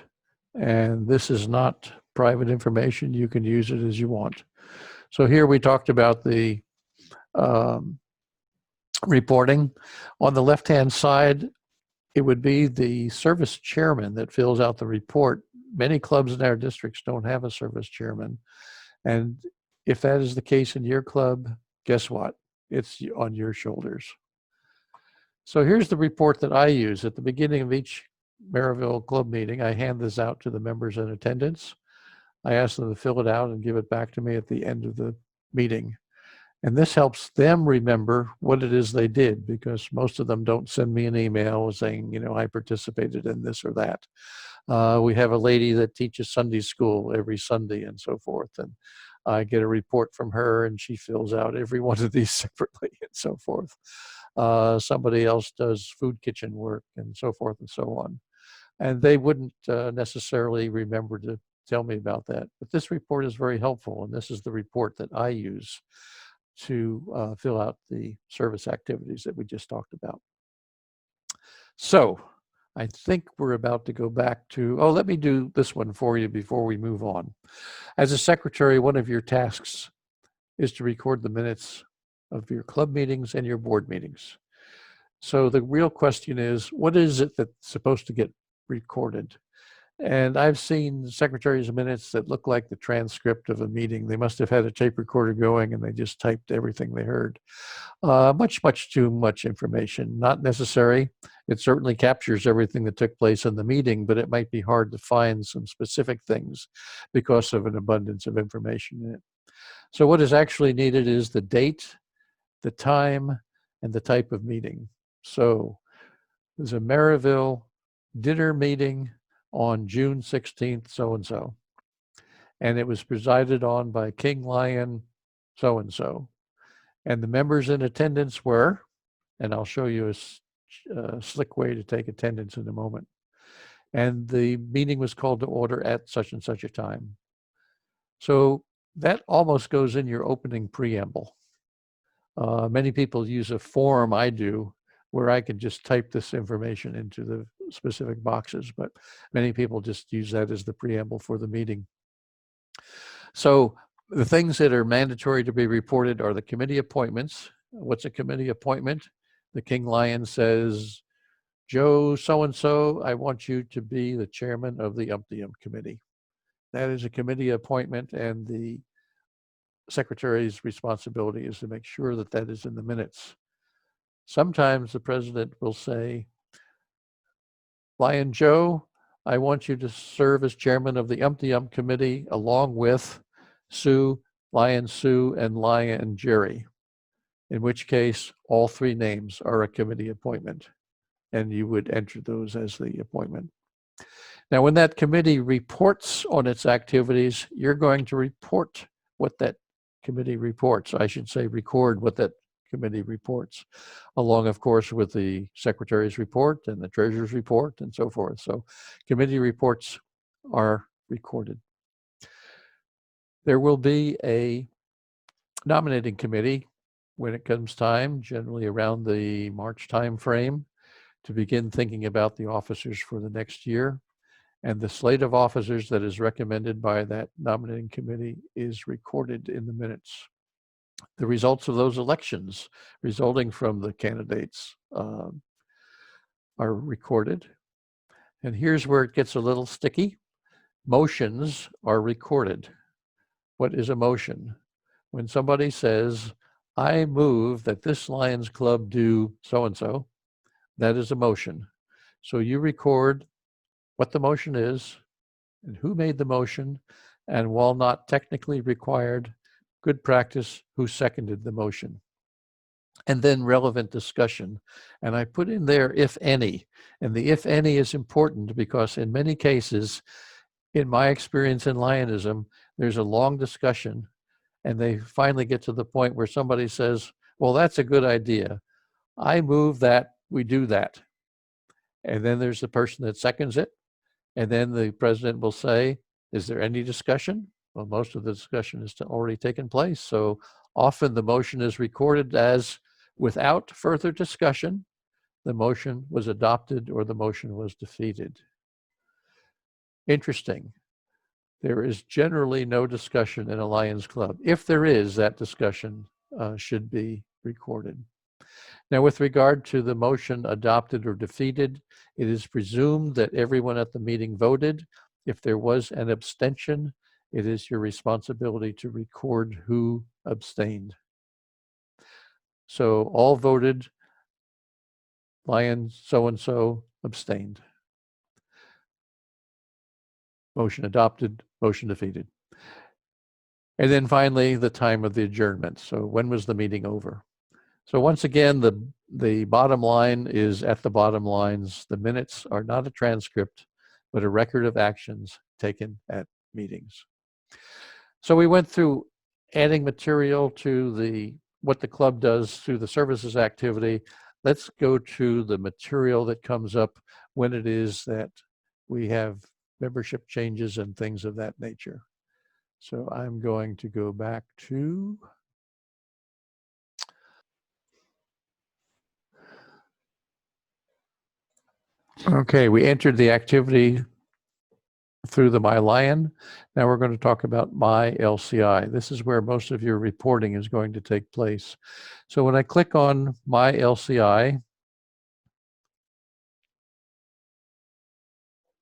And this is not private information. You can use it as you want. So here we talked about the reporting. On the left-hand side, it would be the service chairman that fills out the report. Many clubs in our districts don't have a service chairman. And if that is the case in your club, guess what? It's on your shoulders. So here's the report that I use. At the beginning of each Maryville club meeting, I hand this out to the members in attendance. I ask them to fill it out and give it back to me at the end of the meeting. And this helps them remember what it is they did, because most of them don't send me an email saying, you know, I participated in this or that. We have a lady that teaches Sunday school every Sunday and so forth. And I get a report from her and she fills out every one of these separately and so forth. Somebody else does food kitchen work and so forth and so on. And they wouldn't necessarily remember to tell me about that. But this report is very helpful. And this is the report that I use to fill out the service activities that we just talked about. So I think we're about to go back to, oh, let me do this one for you before we move on. As a secretary, one of your tasks is to record the minutes of your club meetings and your board meetings. So the real question is, what is it that's supposed to get recorded? And I've seen secretaries of minutes that look like the transcript of a meeting. They must have had a tape recorder going and they just typed everything they heard. Much too much information. Not necessary. It certainly captures everything that took place in the meeting, but it might be hard to find some specific things because of an abundance of information in it. So what is actually needed is the date, the time, and the type of meeting. So there's a Maryville dinner meeting on June 16th, so-and-so. And it was presided on by King Lion so-and-so. And the members in attendance were, and I'll show you a slick way to take attendance in a moment. And the meeting was called to order at such and such a time. So that almost goes in your opening preamble. Many people use a form, I do, where I can just type this information into the specific boxes, but many people just use that as the preamble for the meeting. So the things that are mandatory to be reported are the committee appointments. What's a committee appointment? The King Lion says, Joe so-and-so, I want you to be the chairman of the Umpty Committee. That is a committee appointment, and the secretary's responsibility is to make sure that that is in the minutes. Sometimes the president will say, Lion Joe, I want you to serve as chairman of the Umpty Committee along with Sue, Lion Sue, and Lion Jerry, in which case all three names are a committee appointment, and you would enter those as the appointment. Now, when that committee reports on its activities, you're going to report what that committee reports. I should say record what that committee reports, along, of course, with the secretary's report and the treasurer's report and so forth. So committee reports are recorded. There will be a nominating committee when it comes time, generally around the March time frame, to begin thinking about the officers for the next year. And the slate of officers that is recommended by that nominating committee is recorded in the minutes. The results of those elections resulting from the candidates are recorded. And here's where it gets a little sticky. Motions are recorded. What is a motion? When somebody says, I move that this Lions Club do so-and-so, that is a motion. So you record what the motion is and who made the motion, and while not technically required, good practice, who seconded the motion. And then relevant discussion. And I put in there, if any. And the if any is important because in many cases, in my experience in Lionism, there's a long discussion and they finally get to the point where somebody says, well, that's a good idea. I move that we do that. And then there's the person that seconds it. And then the president will say, is there any discussion? Well, most of the discussion has already taken place. So often the motion is recorded as without further discussion, the motion was adopted or the motion was defeated. Interesting. There is generally no discussion in a Lions Club. If there is, that discussion should be recorded. Now, with regard to the motion adopted or defeated, it is presumed that everyone at the meeting voted. If there was an abstention, it is your responsibility to record who abstained. So all voted, Lion so-and-so abstained. Motion adopted, motion defeated. And then finally, the time of the adjournment. So when was the meeting over? So once again, the bottom line is at the bottom lines. The minutes are not a transcript, but a record of actions taken at meetings. So we went through adding material to what the club does through the services activity. Let's go to the material that comes up when it is that we have membership changes and things of that nature. So I'm going to go back to okay, we entered the activity through the MyLion. Now we're going to talk about MyLCI. This is where most of your reporting is going to take place. So when I click on MyLCI,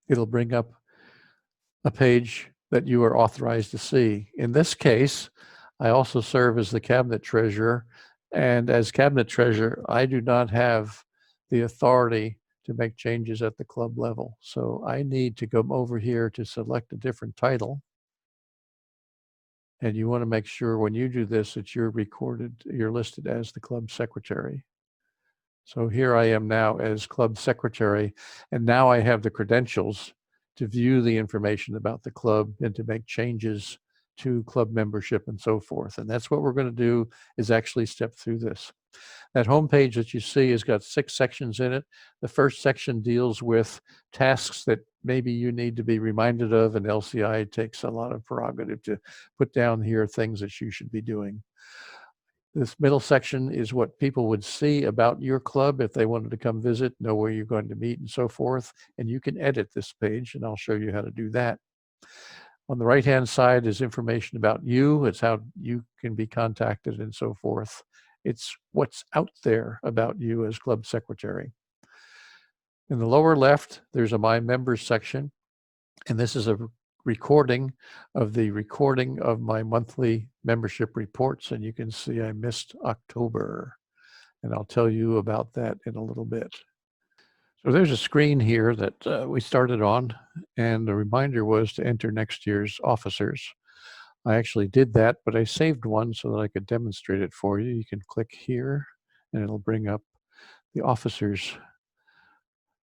it'll bring up a page that you are authorized to see. In this case, I also serve as the cabinet treasurer, and as cabinet treasurer, I do not have the authority to make changes at the club level. So I need to come over here to select a different title. And you want to make sure when you do this that you're listed as the club secretary. So here I am now as club secretary, and now I have the credentials to view the information about the club and to make changes to club membership and so forth. And that's what we're going to do, is actually step through this. That homepage that you see has got 6 sections in it. The first section deals with tasks that maybe you need to be reminded of, and LCI takes a lot of prerogative to put down here things that you should be doing. This middle section is what people would see about your club if they wanted to come visit, know where you're going to meet and so forth. And you can edit this page, and I'll show you how to do that. On the right-hand side is information about you. It's how you can be contacted and so forth. It's what's out there about you as club secretary. In the lower left, there's a My Members section, and this is a recording of my monthly membership reports, and you can see I missed October, and I'll tell you about that in a little bit. So there's a screen here that we started on, and the reminder was to enter next year's officers. I actually did that, but I saved one so that I could demonstrate it for you. You can click here, and it'll bring up the officers,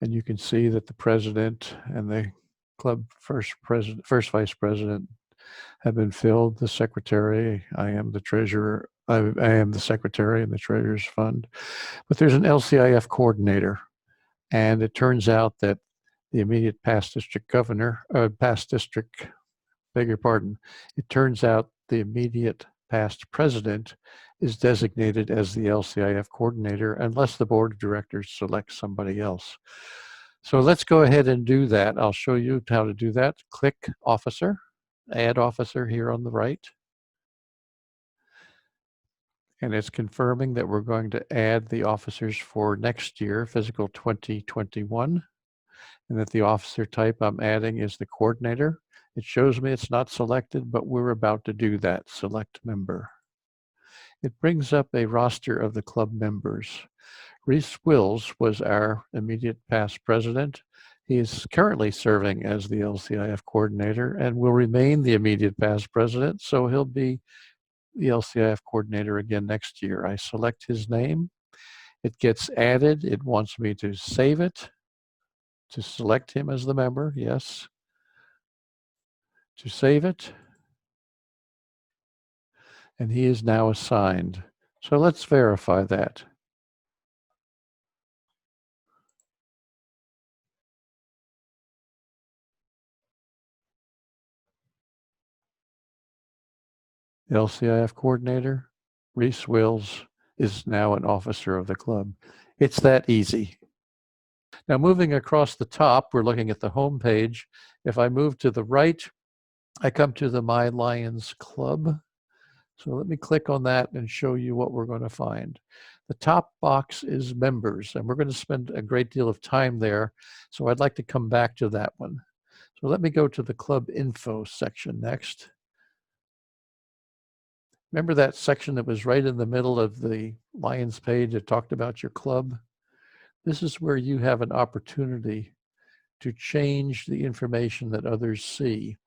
and you can see that the president and the club first vice president have been filled. The secretary, I am the treasurer. I am the secretary in the treasurer's fund. But there's an LCIF coordinator, and it turns out that the immediate past district it turns out the immediate past president is designated as the LCIF coordinator unless the board of directors selects somebody else. So let's go ahead and do that. I'll show you how to do that. Click Officer, Add Officer here on the right. And it's confirming that we're going to add the officers for next year, fiscal 2021, and that the officer type I'm adding is the coordinator. It shows me it's not selected, but we're about to do that. Select member. It brings up a roster of the club members. Reese Wills was our immediate past president. He is currently serving as the LCIF coordinator and will remain the immediate past president, so he'll be the LCIF coordinator again next year. I select his name. It gets added. It wants me to save it, to select him as the member, yes. To save it. And he is now assigned. So let's verify that. The LCIF coordinator, Reese Wills, is now an officer of the club. It's that easy. Now moving across the top, we're looking at the home page. If I move to the right, I come to the My Lions Club. So let me click on that and show you what we're going to find. The top box is members, and we're going to spend a great deal of time there. So I'd like to come back to that one. So let me go to the club info section next. Remember that section that was right in the middle of the Lions page that talked about your club? This is where you have an opportunity to change the information that others see.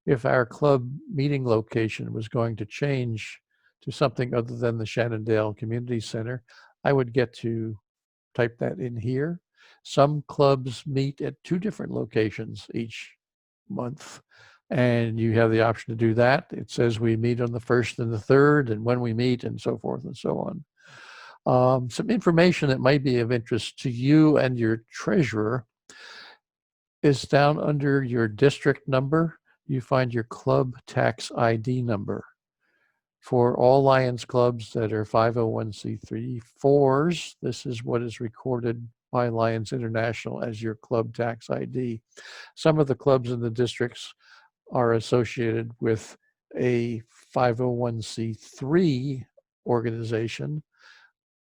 If our club meeting location was going to change to something other than the Shannondale Community Center, I would get to type that in here. Some clubs meet at 2 different locations each month, and you have the option to do that. It says we meet on the 1st and the 3rd, and when we meet, and so forth and so on. Some information that might be of interest to you and your treasurer is down under your district number. You find your club tax ID number. For all Lions clubs that are 501c3-4s, this is what is recorded by Lions International as your club tax ID. Some of the clubs in the districts are associated with a 501c3 organization,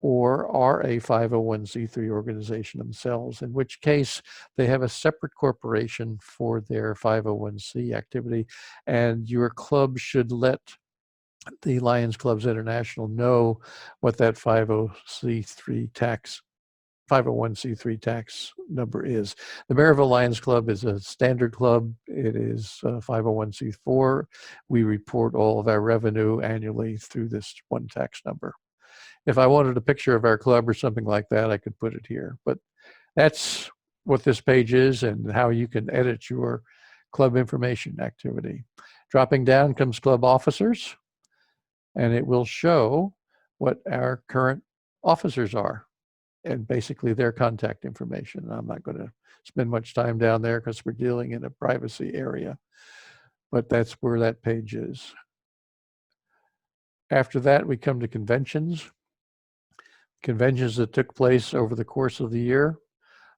or are a 501c3 organization themselves, in which case they have a separate corporation for their 501c activity, and your club should let the Lions Clubs International know what that 501c3 tax number is. The Maryville Lions Club is a standard club. It is 501c4. We report all of our revenue annually through this one tax number. If I wanted a picture of our club or something like that, I could put it here. But that's what this page is and how you can edit your club information activity. Dropping down comes club officers, and it will show what our current officers are and basically their contact information. I'm not going to spend much time down there because we're dealing in a privacy area, but that's where that page is. After that, we come to conventions. Conventions that took place over the course of the year.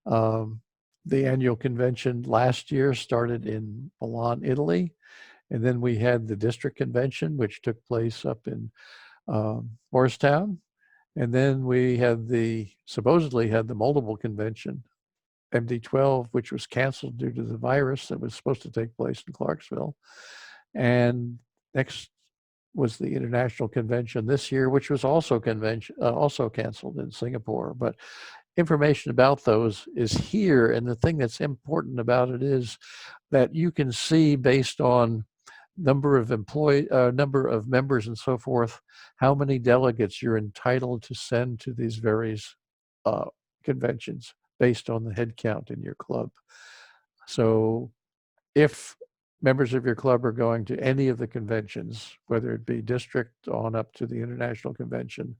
The annual convention last year started in Milan, Italy, and then we had the district convention, which took place up in Morristown, and then we had supposedly had the multiple convention, MD12, which was canceled due to the virus that was supposed to take place in Clarksville. And next was the international convention this year, which was also canceled in Singapore. But information about those is here, and the thing that's important about it is that you can see, based on number of members and so forth, how many delegates you're entitled to send to these various conventions based on the head count in your club. So if members of your club are going to any of the conventions, whether it be district on up to the international convention,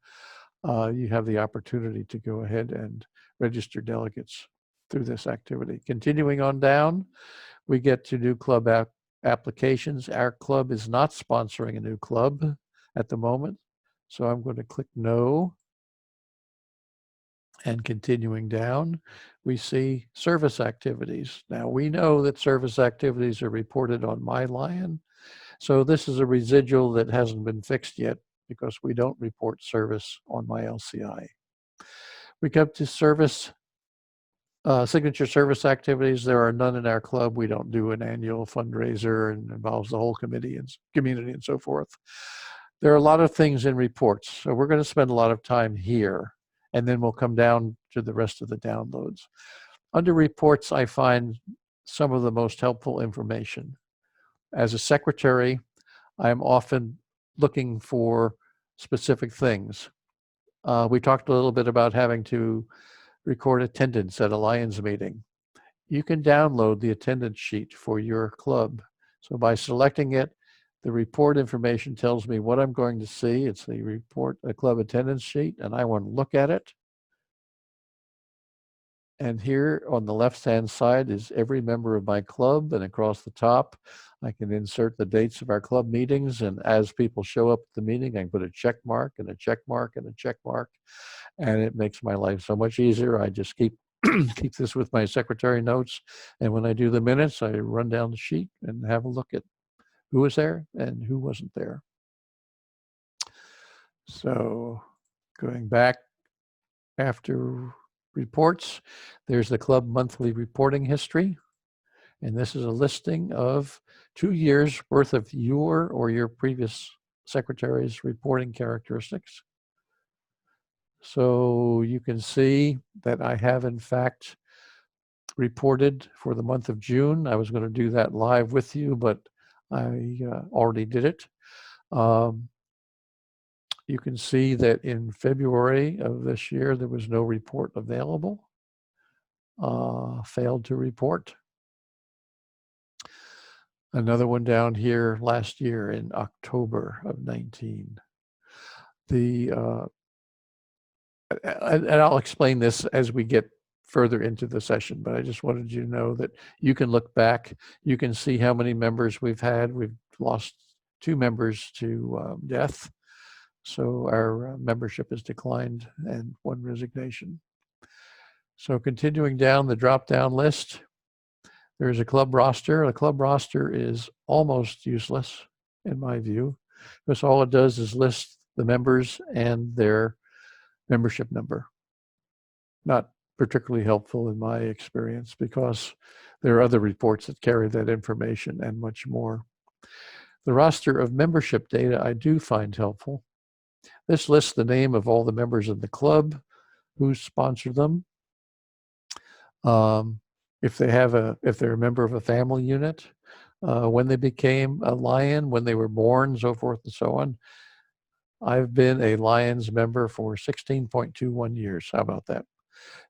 you have the opportunity to go ahead and register delegates through this activity. Continuing on down, we get to new club applications. Our club is not sponsoring a new club at the moment, so I'm going to click no. And continuing down, we see service activities. Now, we know that service activities are reported on MyLion, so this is a residual that hasn't been fixed yet because we don't report service on MyLCI. We come to signature service activities. There are none in our club. We don't do an annual fundraiser and involves the whole committee and community and so forth. There are a lot of things in reports, so we're going to spend a lot of time here, and then we'll come down to the rest of the downloads. Under reports, I find some of the most helpful information. As a secretary, I'm often looking for specific things. We talked a little bit about having to record attendance at a Lions meeting. You can download the attendance sheet for your club. So by selecting it, the report information tells me what I'm going to see. It's the club attendance sheet, and I want to look at it. And here on the left-hand side is every member of my club, and across the top, I can insert the dates of our club meetings, and as people show up at the meeting, I can put a check mark and a check mark and a check mark, and it makes my life so much easier. I just keep this with my secretary notes, and when I do the minutes, I run down the sheet and have a look at who was there and who wasn't there. So going back after reports, there's the club monthly reporting history. And this is a listing of 2 years worth of your or your previous secretary's reporting characteristics. So you can see that I have in fact reported for the month of June. I was going to do that live with you, but I already did it. You can see that in February of this year, there was no report available. Failed to report. Another one down here last year in October of 19. And I'll explain this as we get further into the session, but I just wanted you to know that you can look back. You can see how many members we've had. We've lost 2 members to death. So our membership has declined, and 1 resignation. So continuing down the drop-down list, there's a club roster. A club roster is almost useless in my view, because all it does is list the members and their membership number. Not particularly helpful in my experience because there are other reports that carry that information and much more. The roster of membership data I do find helpful. This lists the name of all the members of the club, who sponsor them, if they're a member of a family unit, when they became a Lion, when they were born, so forth and so on. I've been a Lions member for 16.21 years. How about that?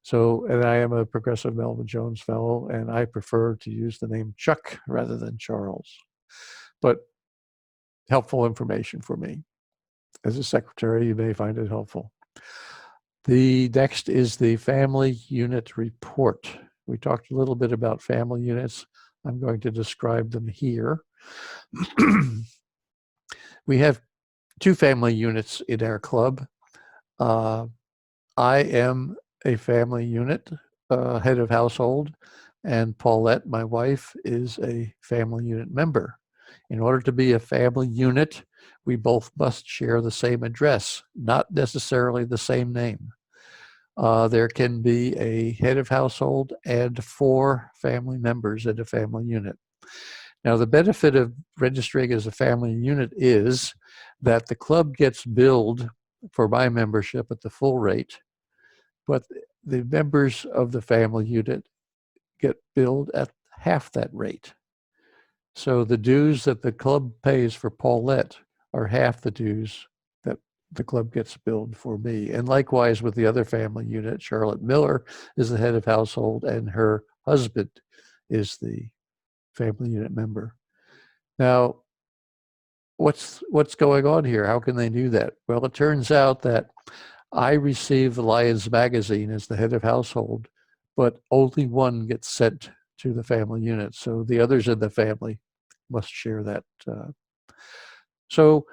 So, and I am a Progressive Melvin Jones Fellow, and I prefer to use the name Chuck rather than Charles. But helpful information for me. As a secretary, you may find it helpful. The next is the family unit report. We talked a little bit about family units. I'm going to describe them here. We have 2 family units in our club. I am a family unit, head of household, and Paulette, my wife, is a family unit member. In order to be a family unit, we both must share the same address, not necessarily the same name. There can be a head of household and 4 family members in a family unit. Now, the benefit of registering as a family unit is that the club gets billed for my membership at the full rate, but the members of the family unit get billed at half that rate. So the dues that the club pays for Paulette are half the dues that the club gets billed for me. And likewise with the other family unit, Charlotte Miller is the head of household and her husband is the family unit member. Now, what's going on here? How can they do that? Well, it turns out that I receive the Lions magazine as the head of household, but only one gets sent to the family unit. So the others in the family must share that. So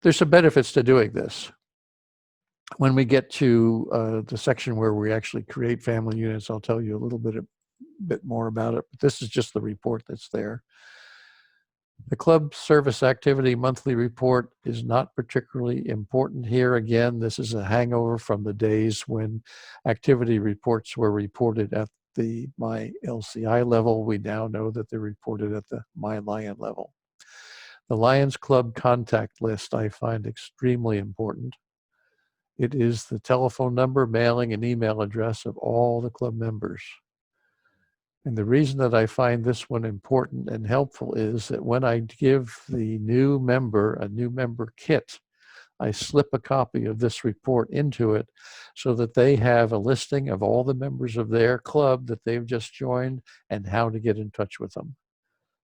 there's some benefits to doing this. When we get to the section where we actually create family units, I'll tell you a little bit more about it, but this is just the report that's there. The club service activity monthly report is not particularly important here. Again, this is a hangover from the days when activity reports were reported at the My LCI level. We now know that they're reported at the My Lion level. The Lions Club contact list I find extremely important. It is the telephone number, mailing, and email address of all the club members. And the reason that I find this one important and helpful is that when I give the new member a new member kit, I slip a copy of this report into it so that they have a listing of all the members of their club that they've just joined and how to get in touch with them.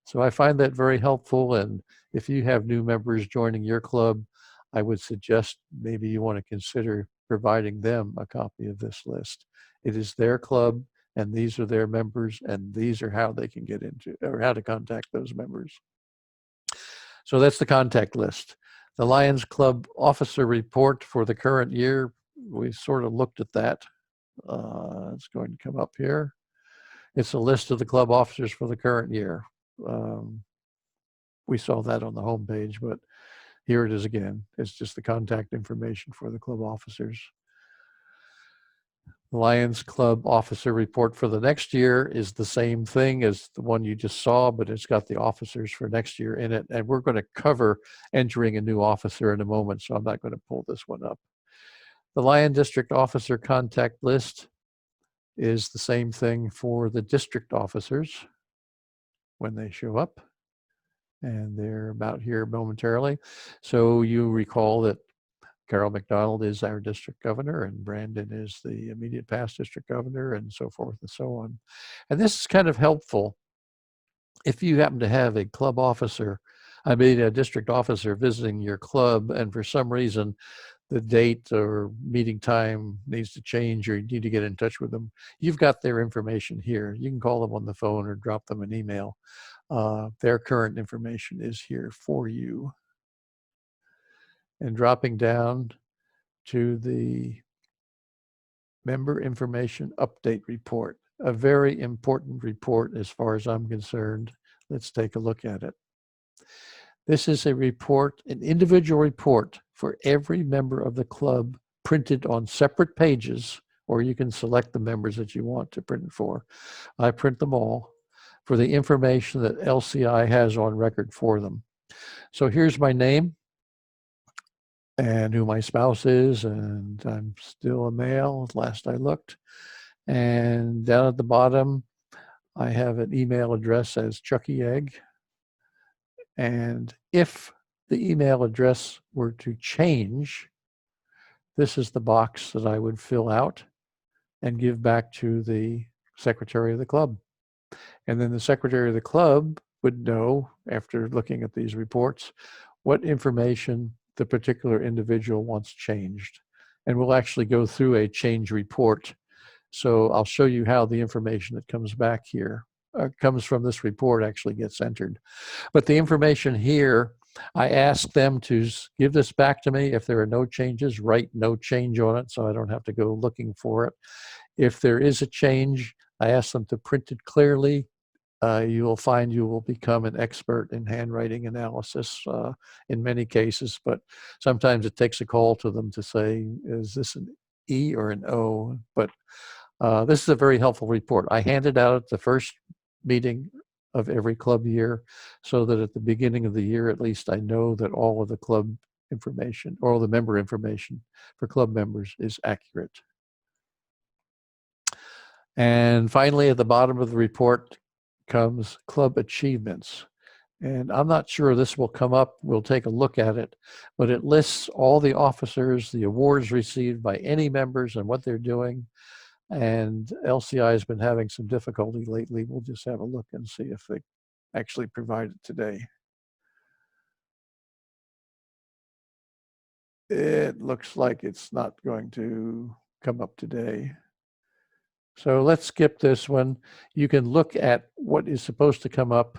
So I find that very helpful. And if you have new members joining your club, I would suggest maybe you want to consider providing them a copy of this list. It is their club, and these are their members, and these are how they can get into, or how to contact those members. So that's the contact list. The Lions Club officer report for the current year, we sort of looked at that. It's going to come up here. It's a list of the club officers for the current year. We saw that on the homepage, but here it is again. It's just the contact information for the club officers. The Lions Club officer report for the next year is the same thing as the one you just saw, but it's got the officers for next year in it. And we're going to cover entering a new officer in a moment, so I'm not going to pull this one up. The Lion District Officer contact list is the same thing for the district officers when they show up. And they're about here momentarily. So you recall that Carol McDonald is our district governor, and Brandon is the immediate past district governor, and so forth and so on. And this is kind of helpful if you happen to have a club officer, a district officer visiting your club, and for some reason the date or meeting time needs to change, or you need to get in touch with them. You've got their information here. You can call them on the phone or drop them an email. Their current information is here for you. And dropping down to the member information update report, a very important report as far as I'm concerned. Let's take a look at it. This is a report, an individual report for every member of the club printed on separate pages, or you can select the members that you want to print it for. I print them all for the information that LCI has on record for them. So here's my name and who my spouse is, and I'm still a male, last I looked. And down at the bottom, I have an email address as Chucky Egg. And if the email address were to change, this is the box that I would fill out and give back to the secretary of the club. And then the secretary of the club would know, after looking at these reports, what information the particular individual wants changed. And we'll actually go through a change report. So I'll show you how the information that comes back here, comes from this report, actually gets entered. But the information here, I ask them to give this back to me. If there are no changes, write no change on it so I don't have to go looking for it. If there is a change, I ask them to print it clearly. You will find you will become an expert in handwriting analysis in many cases, but sometimes it takes a call to them to say, is this an E or an O? But this is a very helpful report. I hand it out at the first meeting of every club year so that at the beginning of the year, at least, I know that all of the club information, all the member information for club members is accurate. And finally, at the bottom of the report comes club achievements. And I'm not sure this will come up. We'll take a look at it, but it lists all the officers, the awards received by any members and what they're doing. And LCI has been having some difficulty lately. We'll just have a look and see if they actually provide it today. It looks like it's not going to come up today. So let's skip this one. You can look at what is supposed to come up.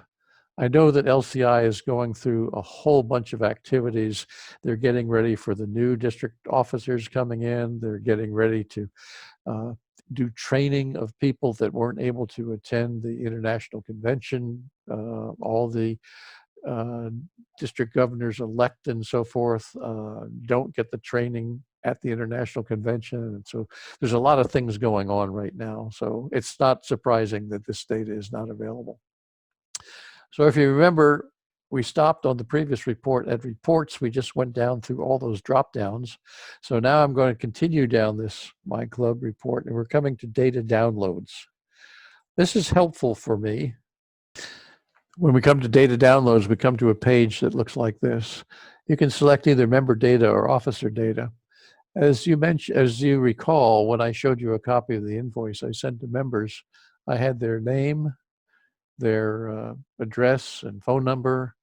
I know that LCI is going through a whole bunch of activities. They're getting ready for the new district officers coming in. They're getting ready to do training of people that weren't able to attend the international convention. All the district governors elect and so forth don't get the training at the international convention. And so there's a lot of things going on right now. So it's not surprising that this data is not available. So if you remember, we stopped on the previous report at reports. We just went down through all those drop downs. So now I'm going to continue down this My Club report, and we're coming to data downloads. This is helpful for me. When we come to data downloads, we come to a page that looks like this. You can select either member data or officer data. As you recall, when I showed you a copy of the invoice I sent to members, I had their name, their address and phone number,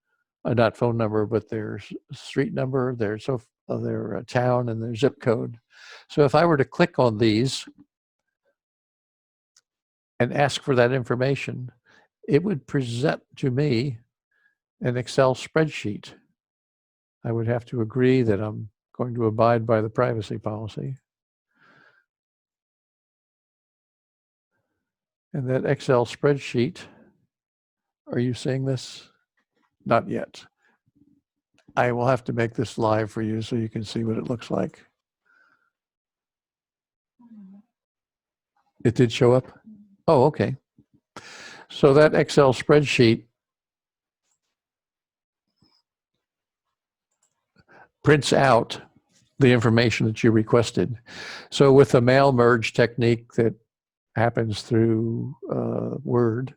not phone number, but their street number, their town, and their zip code. So if I were to click on these and ask for that information, it would present to me an Excel spreadsheet. I would have to agree that I'm going to abide by the privacy policy. And that Excel spreadsheet, are you seeing this? Not yet. I will have to make this live for you so you can see what it looks like. It did show up? Oh, okay. So that Excel spreadsheet prints out the information that you requested. So with the mail merge technique that happens through Word,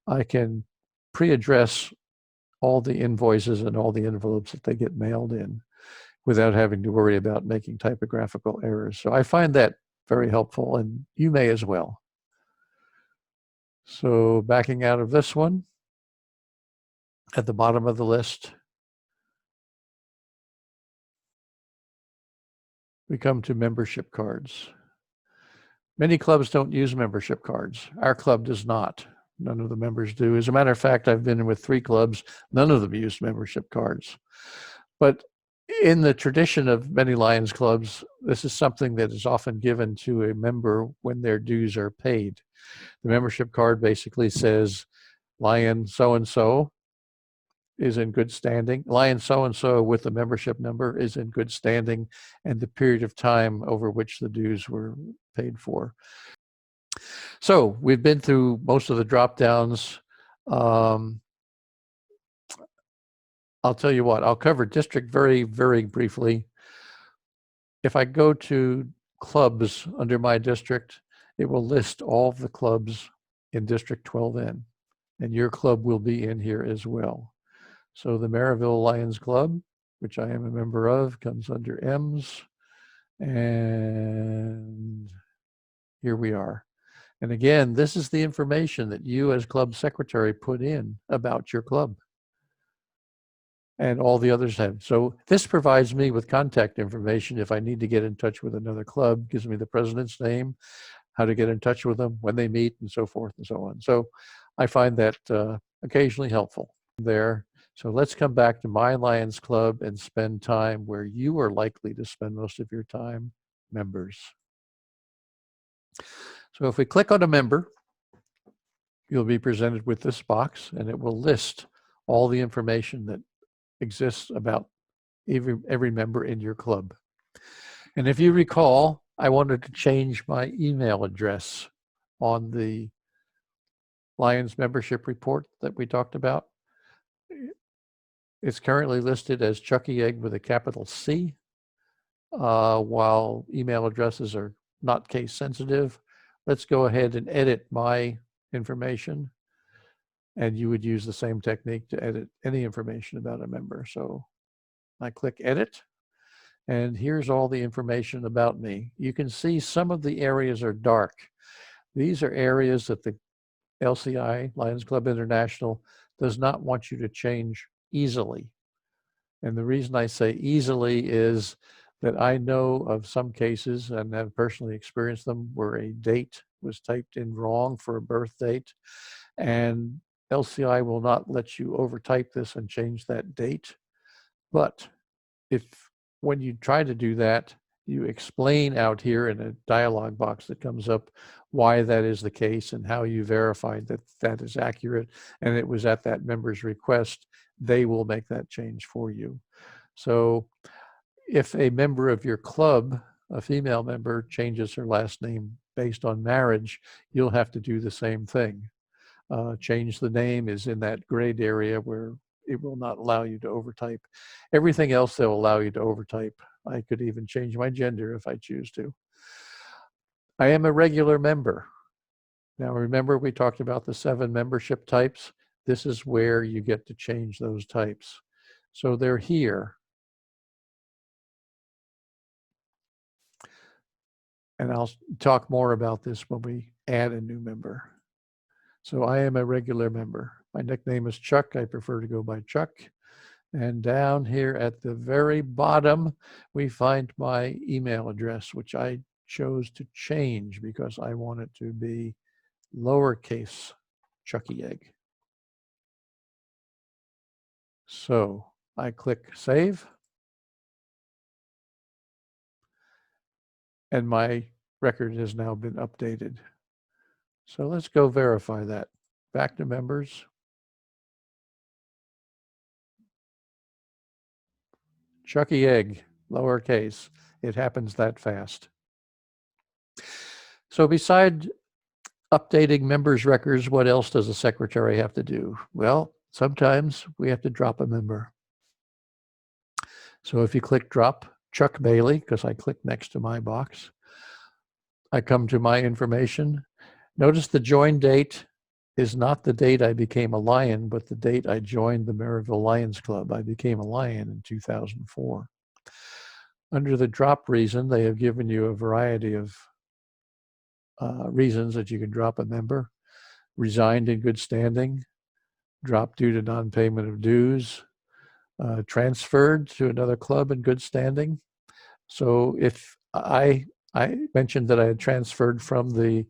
I can pre-address all the invoices and all the envelopes that they get mailed in without having to worry about making typographical errors. So I find that very helpful, and you may as well. So backing out of this one, at the bottom of the list, we come to membership cards. Many clubs don't use membership cards. Our club does not. None of the members do. As a matter of fact, I've been with 3 clubs. None of them use membership cards. But in the tradition of many Lions clubs, this is something that is often given to a member when their dues are paid. The membership card basically says, Lion so-and-so is in good standing. Lions so-and-so with the membership number is in good standing, and the period of time over which the dues were paid for. So we've been through most of the drop downs. I'll tell you what, I'll cover district very, very briefly. If I go to clubs under my district, it will list all of the clubs in District 12N, and your club will be in here as well. So the Maryville Lions Club, which I am a member of, comes under M's, and here we are. And again, this is the information that you as club secretary put in about your club. And all the others have. So this provides me with contact information if I need to get in touch with another club, gives me the president's name, how to get in touch with them, when they meet, and so forth and so on. So I find that occasionally helpful there. So let's come back to My Lions Club and spend time where you are likely to spend most of your time, members. So if we click on a member, you'll be presented with this box, and it will list all the information that exists about every member in your club. And if you recall, I wanted to change my email address on the Lions membership report that we talked about. It's currently listed as Chucky Egg with a capital C, while email addresses are not case sensitive. Let's go ahead and edit my information, and you would use the same technique to edit any information about a member. So I click edit, and here's all the information about me. You can see some of the areas are dark. These are areas that the LCI, Lions Club International, does not want you to change easily. And the reason I say easily is that I know of some cases, and have personally experienced them, where a date was typed in wrong for a birth date, and LCI will not let you overtype this and change that date. But if when you try to do that, you explain out here in a dialog box that comes up why that is the case and how you verified that that is accurate, and it was at that member's request, they will make that change for you. So if a member of your club, a female member, changes her last name based on marriage, you'll have to do the same thing. Change the name is in that grayed area where it will not allow you to overtype. Everything else they'll allow you to overtype. I could even change my gender if I choose to. I am a regular member. Now remember, we talked about the 7 membership types. This is where you get to change those types. So they're here. And I'll talk more about this when we add a new member. So I am a regular member. My nickname is Chuck. I prefer to go by Chuck. And down here at the very bottom, we find my email address, which I chose to change because I want it to be lowercase Chucky Egg. So I click Save. And my record has now been updated. So let's go verify that. Back to members. Chucky Egg, lowercase. It happens that fast. So beside updating members' records, what else does a secretary have to do? Well, sometimes we have to drop a member. So if you click drop Chuck Bailey, because I click next to my box, I come to my information. Notice the join date is not the date I became a Lion, but the date I joined the Maryville Lions Club. I became a Lion in 2004. Under the drop reason, they have given you a variety of reasons that you can drop a member. Resigned in good standing, dropped due to non-payment of dues, transferred to another club in good standing. So if I mentioned that I had transferred from the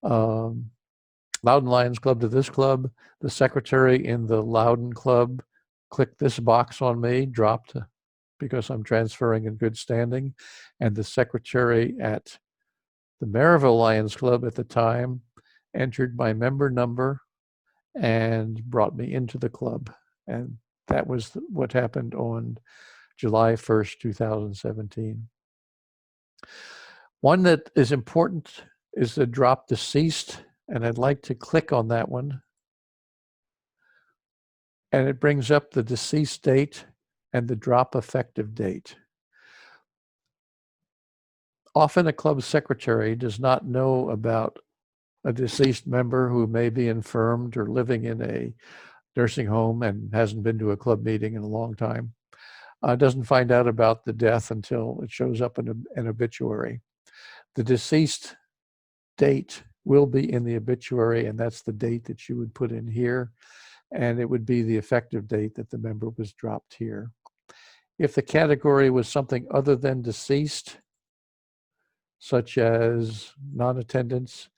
Loudoun Lions Club to this club, the secretary in the Loudoun Club clicked this box on me, dropped because I'm transferring in good standing, and the secretary at the Maryville Lions Club at the time entered my member number and brought me into the club. And That was what happened on July 1st, 2017. One that is important is the drop deceased, and I'd like to click on that one. And it brings up the deceased date and the drop effective date. Often a club secretary does not know about a deceased member who may be infirmed or living in a nursing home and hasn't been to a club meeting in a long time. Doesn't find out about the death until it shows up in an obituary. The deceased date will be in the obituary, and that's the date that you would put in here, and it would be the effective date that the member was dropped here. If the category was something other than deceased, such as non-attendance,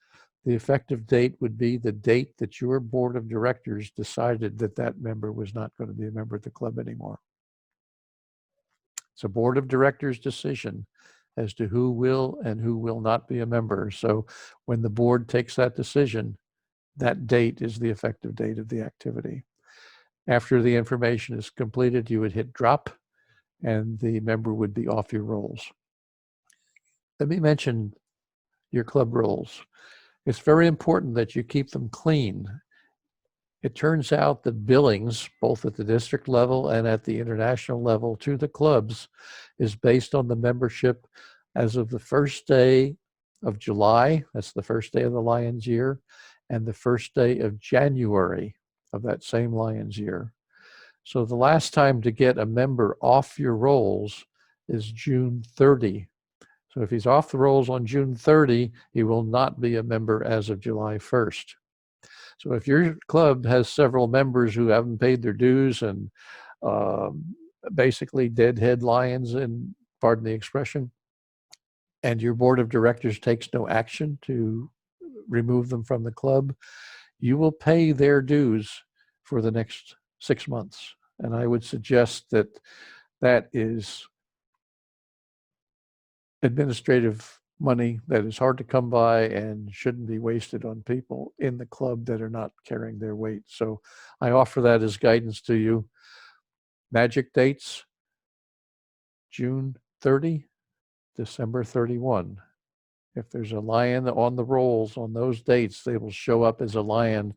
the effective date would be the date that your board of directors decided that that member was not going to be a member of the club anymore. It's a board of directors decision as to who will and who will not be a member. So when the board takes that decision, that date is the effective date of the activity. After the information is completed, you would hit drop and the member would be off your rolls. Let me mention your club rolls. It's very important that you keep them clean. It turns out that billings, both at the district level and at the international level to the clubs, is based on the membership as of the first day of July, that's the first day of the Lions year, and the first day of January of that same Lions year. So the last time to get a member off your rolls is June 30. So if he's off the rolls on June 30, he will not be a member as of July 1st. So if your club has several members who haven't paid their dues and basically deadhead lions, and pardon the expression, and your board of directors takes no action to remove them from the club, you will pay their dues for the next 6 months. And I would suggest that that is administrative money that is hard to come by and shouldn't be wasted on people in the club that are not carrying their weight. So I offer that as guidance to you. Magic dates, June 30, December 31. If there's a lion on the rolls on those dates, they will show up as a lion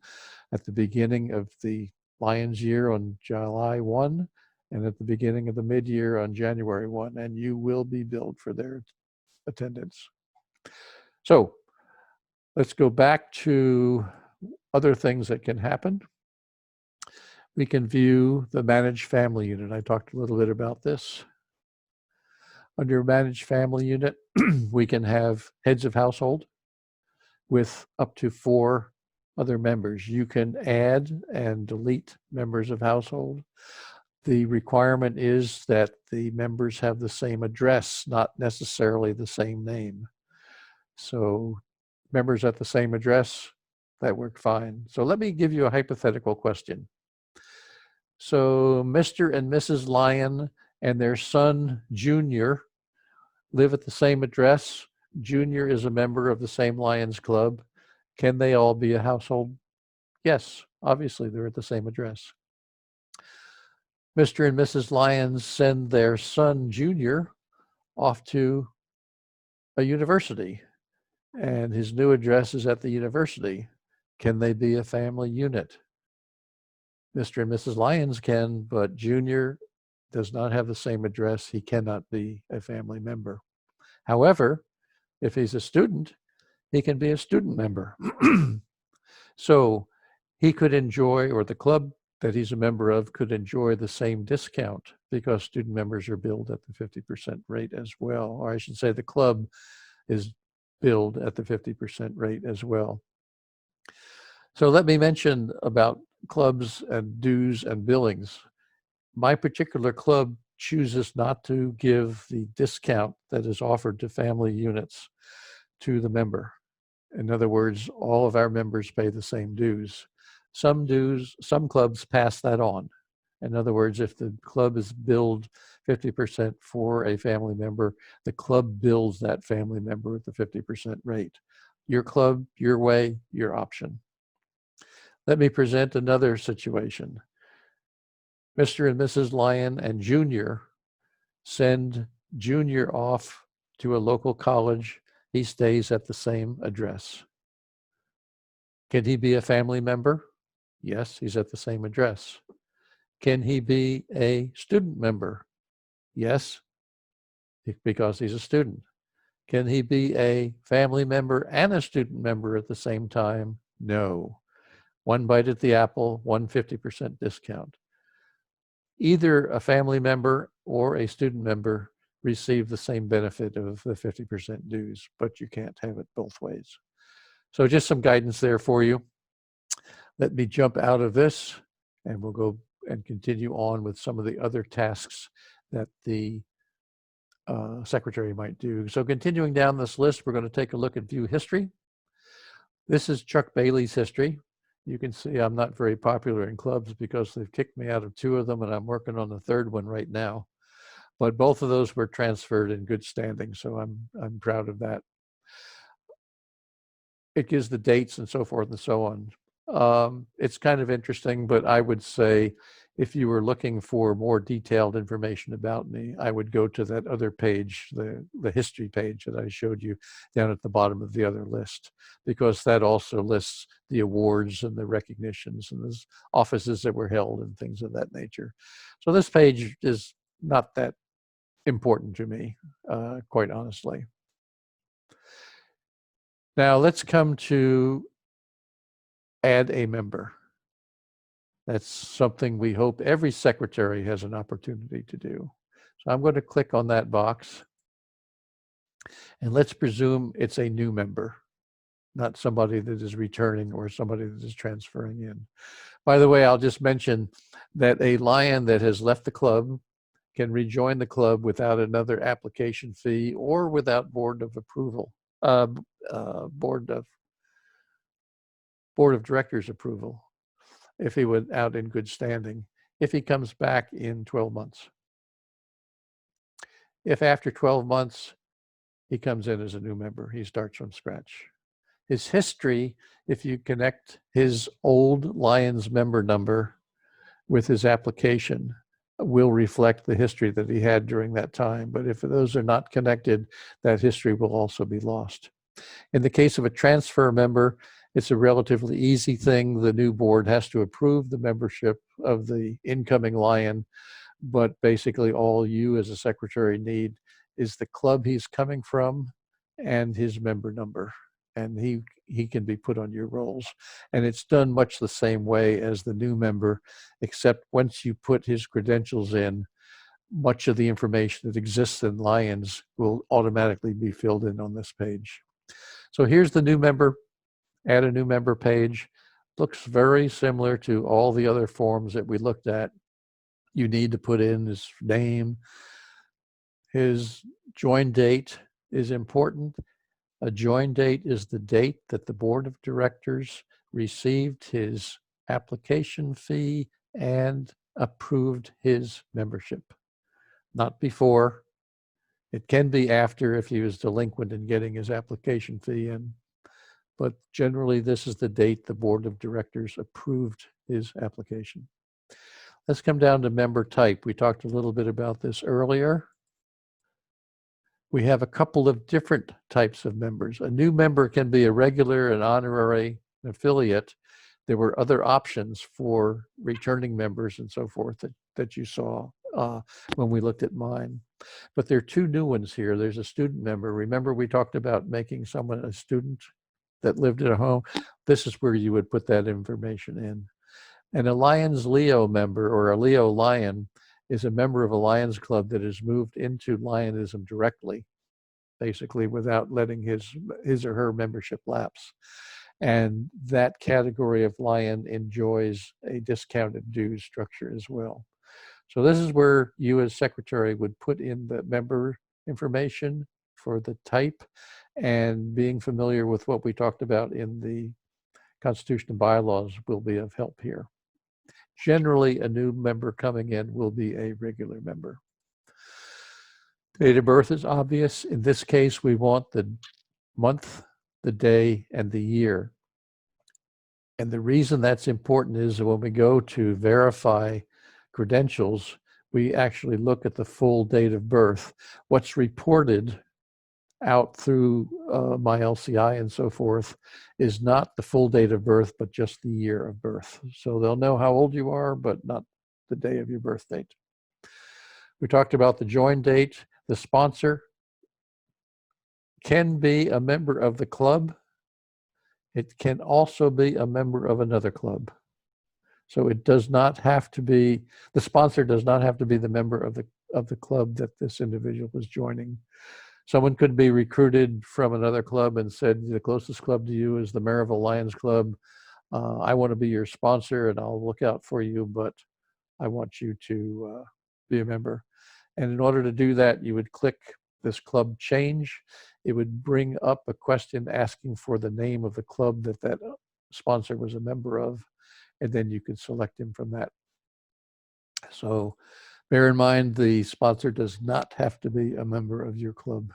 at the beginning of the Lions year on July 1 and at the beginning of the mid-year on January 1, and you will be billed for their attendance. So let's go back to other things that can happen. We can view the managed family unit. I talked a little bit about this. Under managed family unit, we can have heads of household with up to 4 other members. You can add and delete members of household. The requirement is that the members have the same address, not necessarily the same name. So members at the same address, that worked fine. So let me give you a hypothetical question. So Mr. and Mrs. Lyon and their son, Junior, live at the same address. Junior is a member of the same Lions Club. Can they all be a household? Yes, obviously they're at the same address. Mr. and Mrs. Lyons send their son, Junior, off to a university, and his new address is at the university. Can they be a family unit? Mr. and Mrs. Lyons can, but Junior does not have the same address. He cannot be a family member. However, if he's a student, he can be a student member. So he could enjoy, or the club that he's a member of could enjoy the same discount because student members are billed at the 50% rate as well. Or I should say the club is billed at the 50% rate as well. So let me mention about clubs and dues and billings. My particular club chooses not to give the discount that is offered to family units to the member. In other words, all of our members pay the same dues. Some clubs pass that on. In other words, if the club is billed 50% for a family member, the club bills that family member at the 50% rate. Your club, your way, your option. Let me present another situation. Mr. and Mrs. Lyon and Junior send Junior off to a local college. He stays at the same address. Can he be a family member? Yes, he's at the same address. Can he be a student member? Yes, because he's a student. Can he be a family member and a student member at the same time? No. One bite at the apple, 150% discount. Either a family member or a student member receive the same benefit of the 50% dues, but you can't have it both ways. So just some guidance there for you. Let me jump out of this and we'll go and continue on with some of the other tasks that the secretary might do. So continuing down this list, we're going to take a look at view history. This is Chuck Bailey's history. You can see I'm not very popular in clubs because they've kicked me out of 2 of them and I'm working on the 3rd one right now. But both of those were transferred in good standing, so I'm proud of that. It gives the dates and so forth and so on. It's kind of interesting, but I would say if you were looking for more detailed information about me, I would go to that other page, the history page that I showed you down at the bottom of the other list, because that also lists the awards and the recognitions and the offices that were held and things of that nature. So this page is not that important to me, quite honestly. Now let's come to add a member. That's something we hope every secretary has an opportunity to do. So I'm going to click on that box. And let's presume it's a new member, not somebody that is returning or somebody that is transferring in. By the way, I'll just mention that a Lion that has left the club can rejoin the club without another application fee or without board of approval, board of directors approval, if he went out in good standing, if he comes back in 12 months. If after 12 months, he comes in as a new member, he starts from scratch. His history, if you connect his old Lions member number with his application, will reflect the history that he had during that time. But if those are not connected, that history will also be lost. In the case of a transfer member, it's a relatively easy thing. The new board has to approve the membership of the incoming Lion, but basically all you as a secretary need is the club he's coming from and his member number, and he can be put on your rolls. And it's done much the same way as the new member, except once you put his credentials in, much of the information that exists in Lions will automatically be filled in on this page. So here's the new member, add a new member page. Looks very similar to all the other forms that we looked at. You need to put in his name. His join date is important. A join date is the date that the board of directors received his application fee and approved his membership. Not before. It can be after if he was delinquent in getting his application fee in, but generally this is the date the board of directors approved his application. Let's come down to member type. We talked a little bit about this earlier. We have a couple of different types of members. A new member can be a regular, an honorary, an affiliate. There were other options for returning members and so forth that you saw when we looked at mine. But there are 2 new ones here. There's a student member. Remember we talked about making someone a student that lived at home? This is where you would put that information in. And a Lions Leo member, or a Leo Lion, is a member of a Lions club that has moved into Lionism directly, basically without letting his or her membership lapse. And that category of Lion enjoys a discounted dues structure as well. So this is where you as secretary would put in the member information for the type, and being familiar with what we talked about in the Constitution and bylaws will be of help here. Generally, a new member coming in will be a regular member. Date of birth is obvious. In this case, we want the month, the day, and the year. And the reason that's important is when we go to verify credentials, we actually look at the full date of birth. What's reported out through my LCI and so forth is not the full date of birth, but just the year of birth. So they'll know how old you are, but not the day of your birth date. We talked about the join date. The sponsor can be a member of the club. It can also be a member of another club. So it does not have to be, the sponsor does not have to be the member of the club that this individual is joining. Someone could be recruited from another club and said, the closest club to you is the Maryville Lions Club. I want to be your sponsor and I'll look out for you, but I want you to be a member. And in order to do that, you would click this club change. It would bring up a question asking for the name of the club that that sponsor was a member of, and then you could select him from that. So bear in mind, the sponsor does not have to be a member of your club.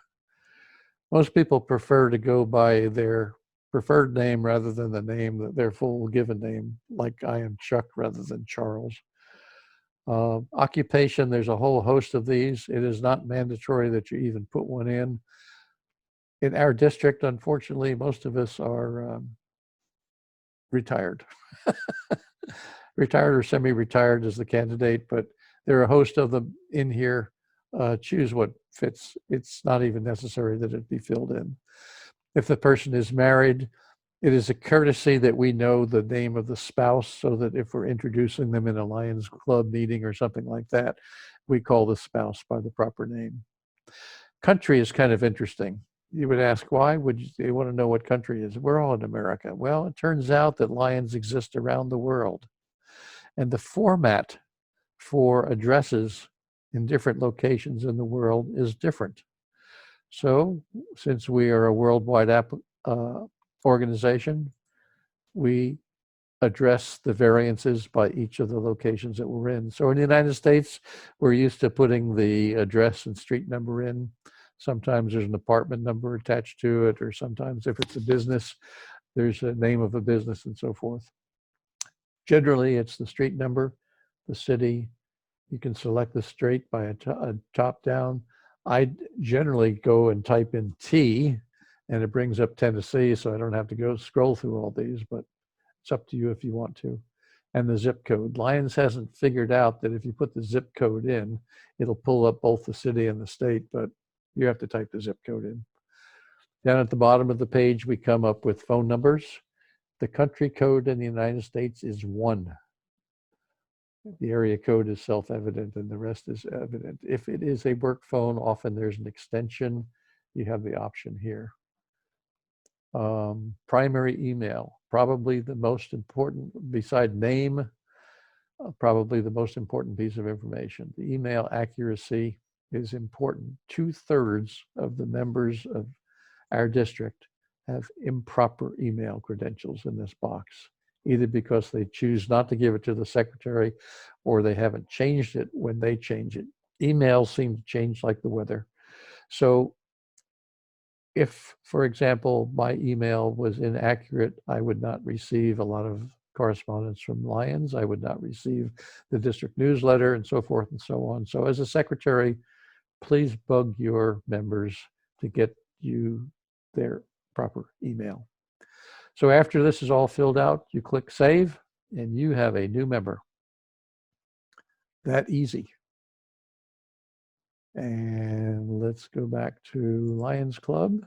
Most people prefer to go by their preferred name rather than the name, their full given name, like I am Chuck rather than Charles. Occupation, there's a whole host of these. It is not mandatory that you even put one in. In our district, unfortunately, most of us are retired. Retired or semi-retired is the candidate, but there are a host of them in here. Choose what fits. It's not even necessary that it be filled in. If the person is married, it is a courtesy that we know the name of the spouse so that if we're introducing them in a Lions Club meeting or something like that, we call the spouse by the proper name. Country is kind of interesting. You would ask, why would you want to know what country is? We're all in America. Well, it turns out that Lions exist around the world. And the format for addresses in different locations in the world is different. So since we are a worldwide organization, we address the variances by each of the locations that we're in. So in the United States, we're used to putting the address and street number in. Sometimes there's an apartment number attached to it, or sometimes if it's a business, there's a name of a business and so forth. Generally, it's the street number, the city. You can select the street by a top down. I generally go and type in T, and it brings up Tennessee, so I don't have to go scroll through all these, but it's up to you if you want to. And the zip code. Lions hasn't figured out that if you put the zip code in, it'll pull up both the city and the state, but you have to type the zip code in. Down at the bottom of the page, we come up with phone numbers. The country code in the United States is 1. The area code is self-evident and the rest is evident. If it is a work phone, often there's an extension. You have the option here. Primary email, probably the most important, beside name, probably the most important piece of information. The email accuracy is important. 2/3 of the members of our district have improper email credentials in this box, either because they choose not to give it to the secretary or they haven't changed it when they change it. Emails seem to change like the weather. So if, for example, my email was inaccurate, I would not receive a lot of correspondence from Lions. I would not receive the district newsletter and so forth and so on. So as a secretary, please bug your members to get you their proper email. So after this is all filled out, you click save and you have a new member. That easy. And let's go back to Lions Club.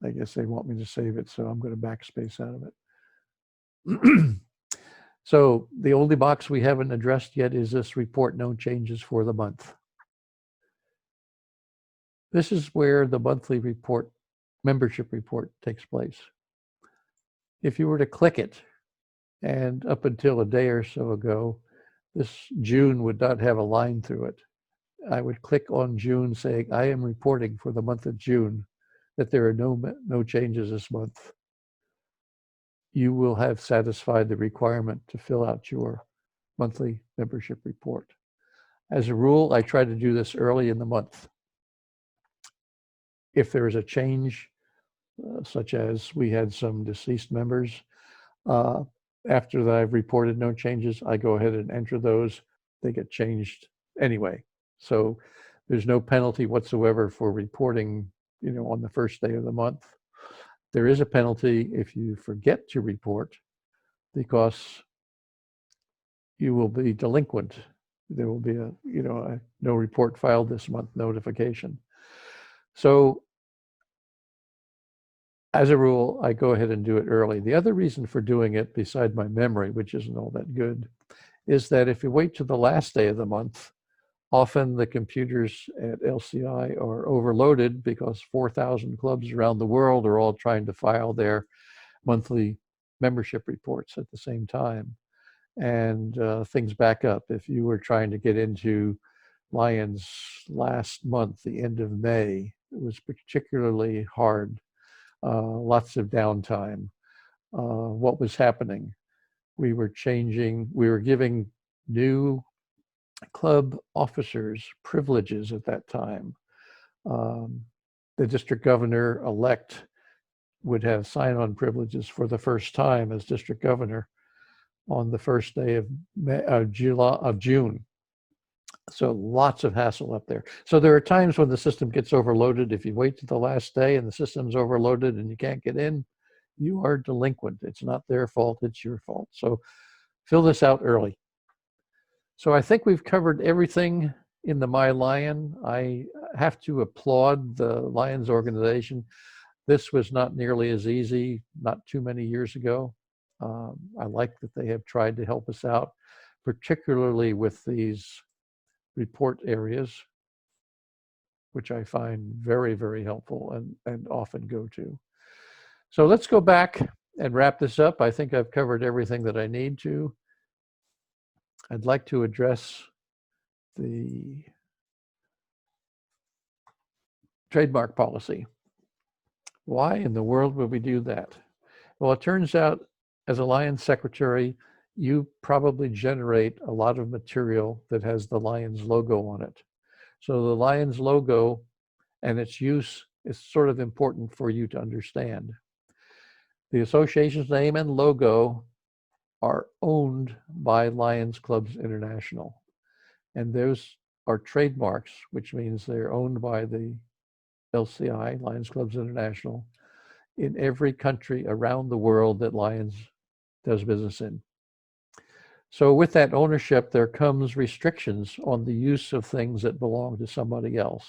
I guess they want me to save it, so I'm going to backspace out of it. So the only box we haven't addressed yet is this report no changes for the month. This is where the monthly report, membership report, takes place. If you were to click it, and up until a day or so ago, this June would not have a line through it. I would click on June saying, I am reporting for the month of June that there are no changes this month. You will have satisfied the requirement to fill out your monthly membership report. As a rule, I try to do this early in the month. If there is a change, such as we had some deceased members, after that I've reported no changes, I go ahead and enter those. They get changed anyway. So there's no penalty whatsoever for reporting, on the first day of the month. There is a penalty if you forget to report, because you will be delinquent. There will be a no report filed this month notification. So as a rule, I go ahead and do it early. The other reason for doing it, beside my memory, which isn't all that good, is that if you wait to the last day of the month, often the computers at LCI are overloaded because 4,000 clubs around the world are all trying to file their monthly membership reports at the same time. And things back up. If you were trying to get into Lions last month, the end of May, it was particularly hard. Lots of downtime. What was happening? We were giving new club officers privileges at that time. The district governor-elect would have sign-on privileges for the first time as district governor on the first day of June. So lots of hassle up there. So there are times when the system gets overloaded. If you wait to the last day and the system's overloaded and you can't get in, you are delinquent. It's not their fault, it's your fault. So fill this out early. So I think we've covered everything in the MyLion. I have to applaud the Lions organization. This was not nearly as easy not too many years ago. I like that they have tried to help us out, particularly with these report areas, which I find very, very helpful and often go to. So let's go back and wrap this up. I think I've covered everything that I need to. I'd like to address the trademark policy. Why in the world would we do that? Well, it turns out as a Lions secretary, you probably generate a lot of material that has the Lions logo on it. So the Lions logo and its use is sort of important for you to understand. The association's name and logo are owned by Lions Clubs International. And those are trademarks, which means they're owned by the LCI, Lions Clubs International, in every country around the world that Lions does business in. So with that ownership, there comes restrictions on the use of things that belong to somebody else.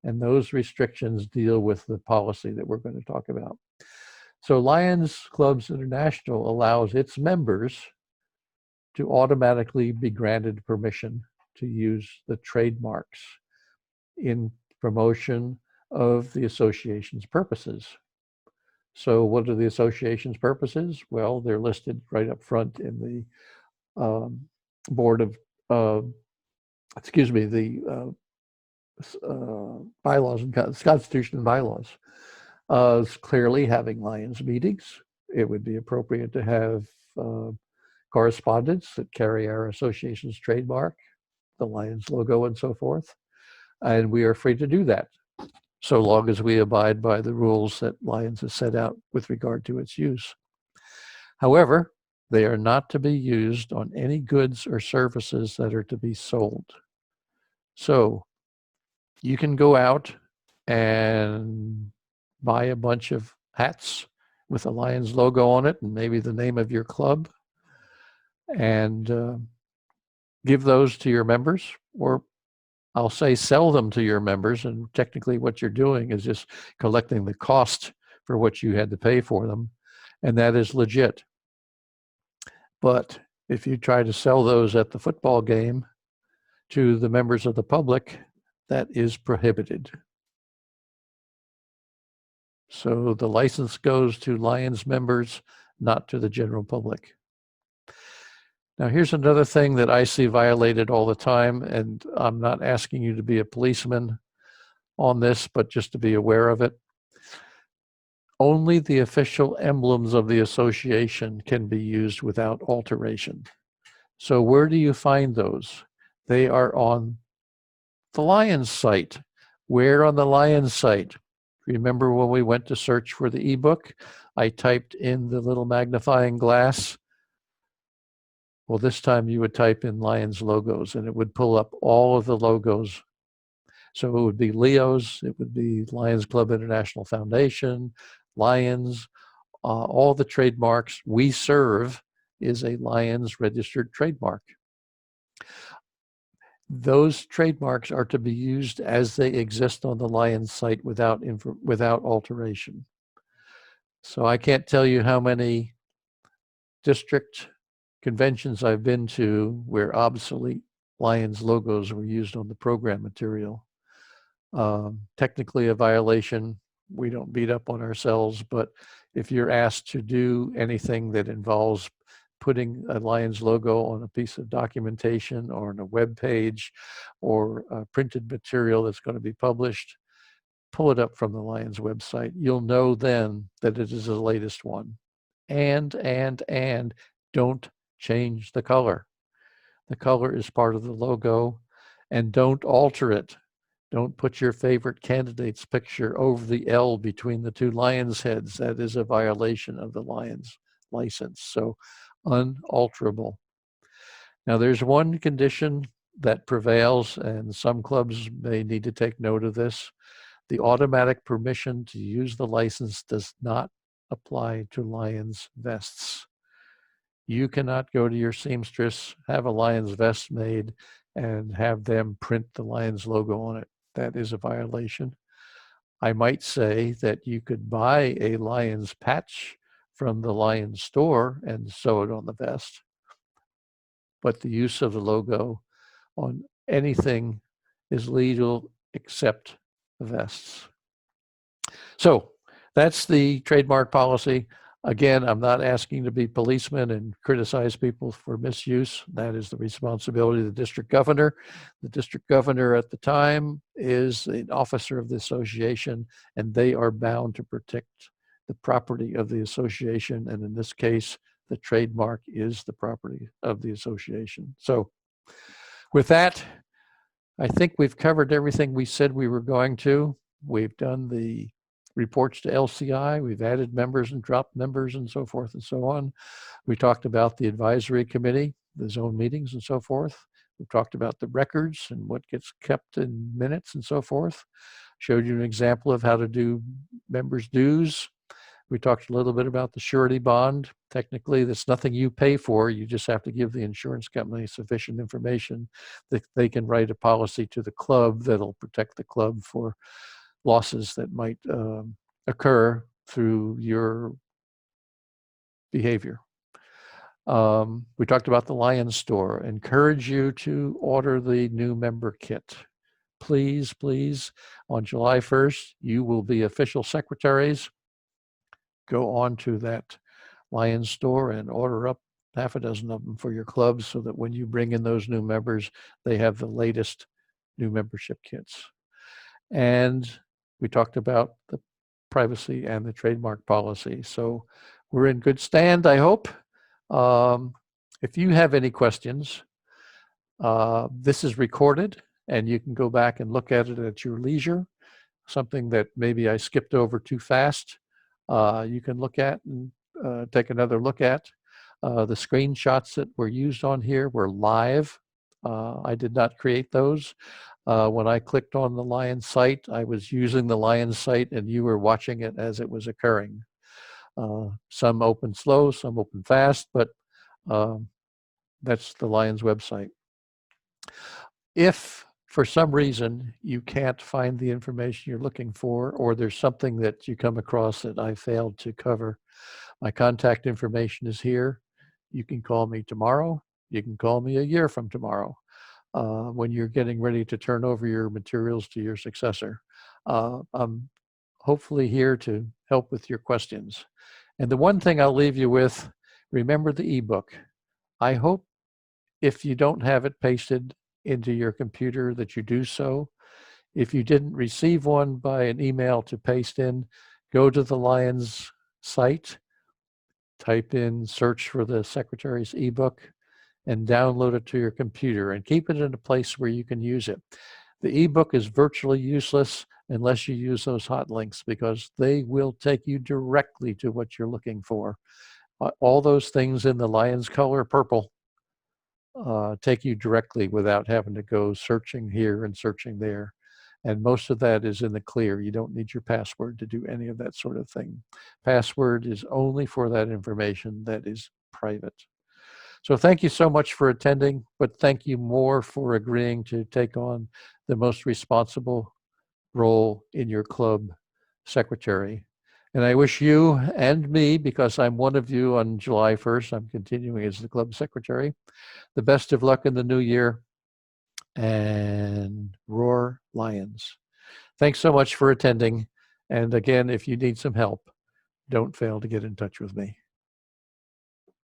And those restrictions deal with the policy that we're going to talk about. So Lions Clubs International allows its members to automatically be granted permission to use the trademarks in promotion of the association's purposes. So what are the association's purposes? Well, they're listed right up front in the board of, the bylaws and Constitution and bylaws. Clearly having Lions meetings. It would be appropriate to have correspondence that carry our association's trademark, the Lions logo, and so forth. And we are free to do that, so long as we abide by the rules that Lions has set out with regard to its use. However, they are not to be used on any goods or services that are to be sold. So you can go out and buy a bunch of hats with a Lions logo on it and maybe the name of your club, and give those to your members, or I'll say sell them to your members. And technically what you're doing is just collecting the cost for what you had to pay for them. And that is legit. But if you try to sell those at the football game to the members of the public, that is prohibited. So the license goes to Lions members, not to the general public. Now, here's another thing that I see violated all the time, and I'm not asking you to be a policeman on this, but just to be aware of it. Only the official emblems of the association can be used without alteration. So where do you find those? They are on the Lions site. Where on the Lions site? Remember when we went to search for the ebook, I typed in the little magnifying glass Well, this time you would type in Lions logos and it would pull up all of the logos. So it would be Leo's, it would be Lions Club International Foundation, Lions, all the trademarks. We Serve is a Lions registered trademark. Those trademarks are to be used as they exist on the Lions site without alteration. So I can't tell you how many district conventions I've been to where obsolete Lions logos were used on the program material. Technically a violation. We don't beat up on ourselves, but if you're asked to do anything that involves putting a Lions logo on a piece of documentation or on a web page or a printed material that's going to be published, pull it up from the Lions website. You'll know then that it is the latest one. And don't change the color. The color is part of the logo, and don't alter it. Don't put your favorite candidate's picture over the L between the two Lions heads. That is a violation of the Lions license. So unalterable. Now there's one condition that prevails, and some clubs may need to take note of this. The automatic permission to use the license does not apply to Lions vests. You cannot go to your seamstress, have a Lions vest made, and have them print the Lions logo on it. That is a violation. I might say that you could buy a Lions patch from the Lions store and sew it on the vest, but the use of the logo on anything is legal except vests. So that's the trademark policy. Again, I'm not asking to be policemen and criticize people for misuse. That is the responsibility of the district governor. The district governor at the time is an officer of the association, and they are bound to protect the property of the association. And in this case, the trademark is the property of the association. So with that, I think we've covered everything we said we were going to. We've done the reports to LCI, we've added members and dropped members and so forth and so on. We talked about the advisory committee, the zone meetings and so forth. We've talked about the records and what gets kept in minutes and so forth. Showed you an example of how to do members' dues. We talked a little bit about the surety bond. Technically, that's nothing you pay for. You just have to give the insurance company sufficient information that they can write a policy to the club that'll protect the club for losses that might occur through your behavior. We talked about the Lions store. Encourage you to order the new member kit. Please, please, on July 1st, you will be official secretaries. Go on to that Lions store and order up half a dozen of them for your clubs so that when you bring in those new members, they have the latest new membership kits. And we talked about the privacy and the trademark policy. So we're in good stand, I hope. If you have any questions, this is recorded and you can go back and look at it at your leisure. Something that maybe I skipped over too fast, you can look at and take another look at. The screenshots that were used on here were live. I did not create those. When I clicked on the Lions site, I was using the Lions site and you were watching it as it was occurring. Some open slow, some open fast, but that's the Lions website. If for some reason you can't find the information you're looking for, or there's something that you come across that I failed to cover, my contact information is here. You can call me tomorrow. You can call me a year from tomorrow. When you're getting ready to turn over your materials to your successor. I'm hopefully here to help with your questions. And the one thing I'll leave you with, remember the ebook. I hope if you don't have it pasted into your computer that you do so. If you didn't receive one by an email to paste in, go to the Lions site, type in, search for the Secretary's ebook, and download it to your computer and keep it in a place where you can use it. The ebook is virtually useless unless you use those hot links because they will take you directly to what you're looking for. All those things in the Lions color purple take you directly without having to go searching here and searching there. And most of that is in the clear. You don't need your password to do any of that sort of thing. Password is only for that information that is private. So thank you so much for attending, but thank you more for agreeing to take on the most responsible role in your club secretary. And I wish you and me, because I'm one of you on July 1st, I'm continuing as the club secretary, the best of luck in the new year, and roar Lions. Thanks so much for attending. And again, if you need some help, don't fail to get in touch with me.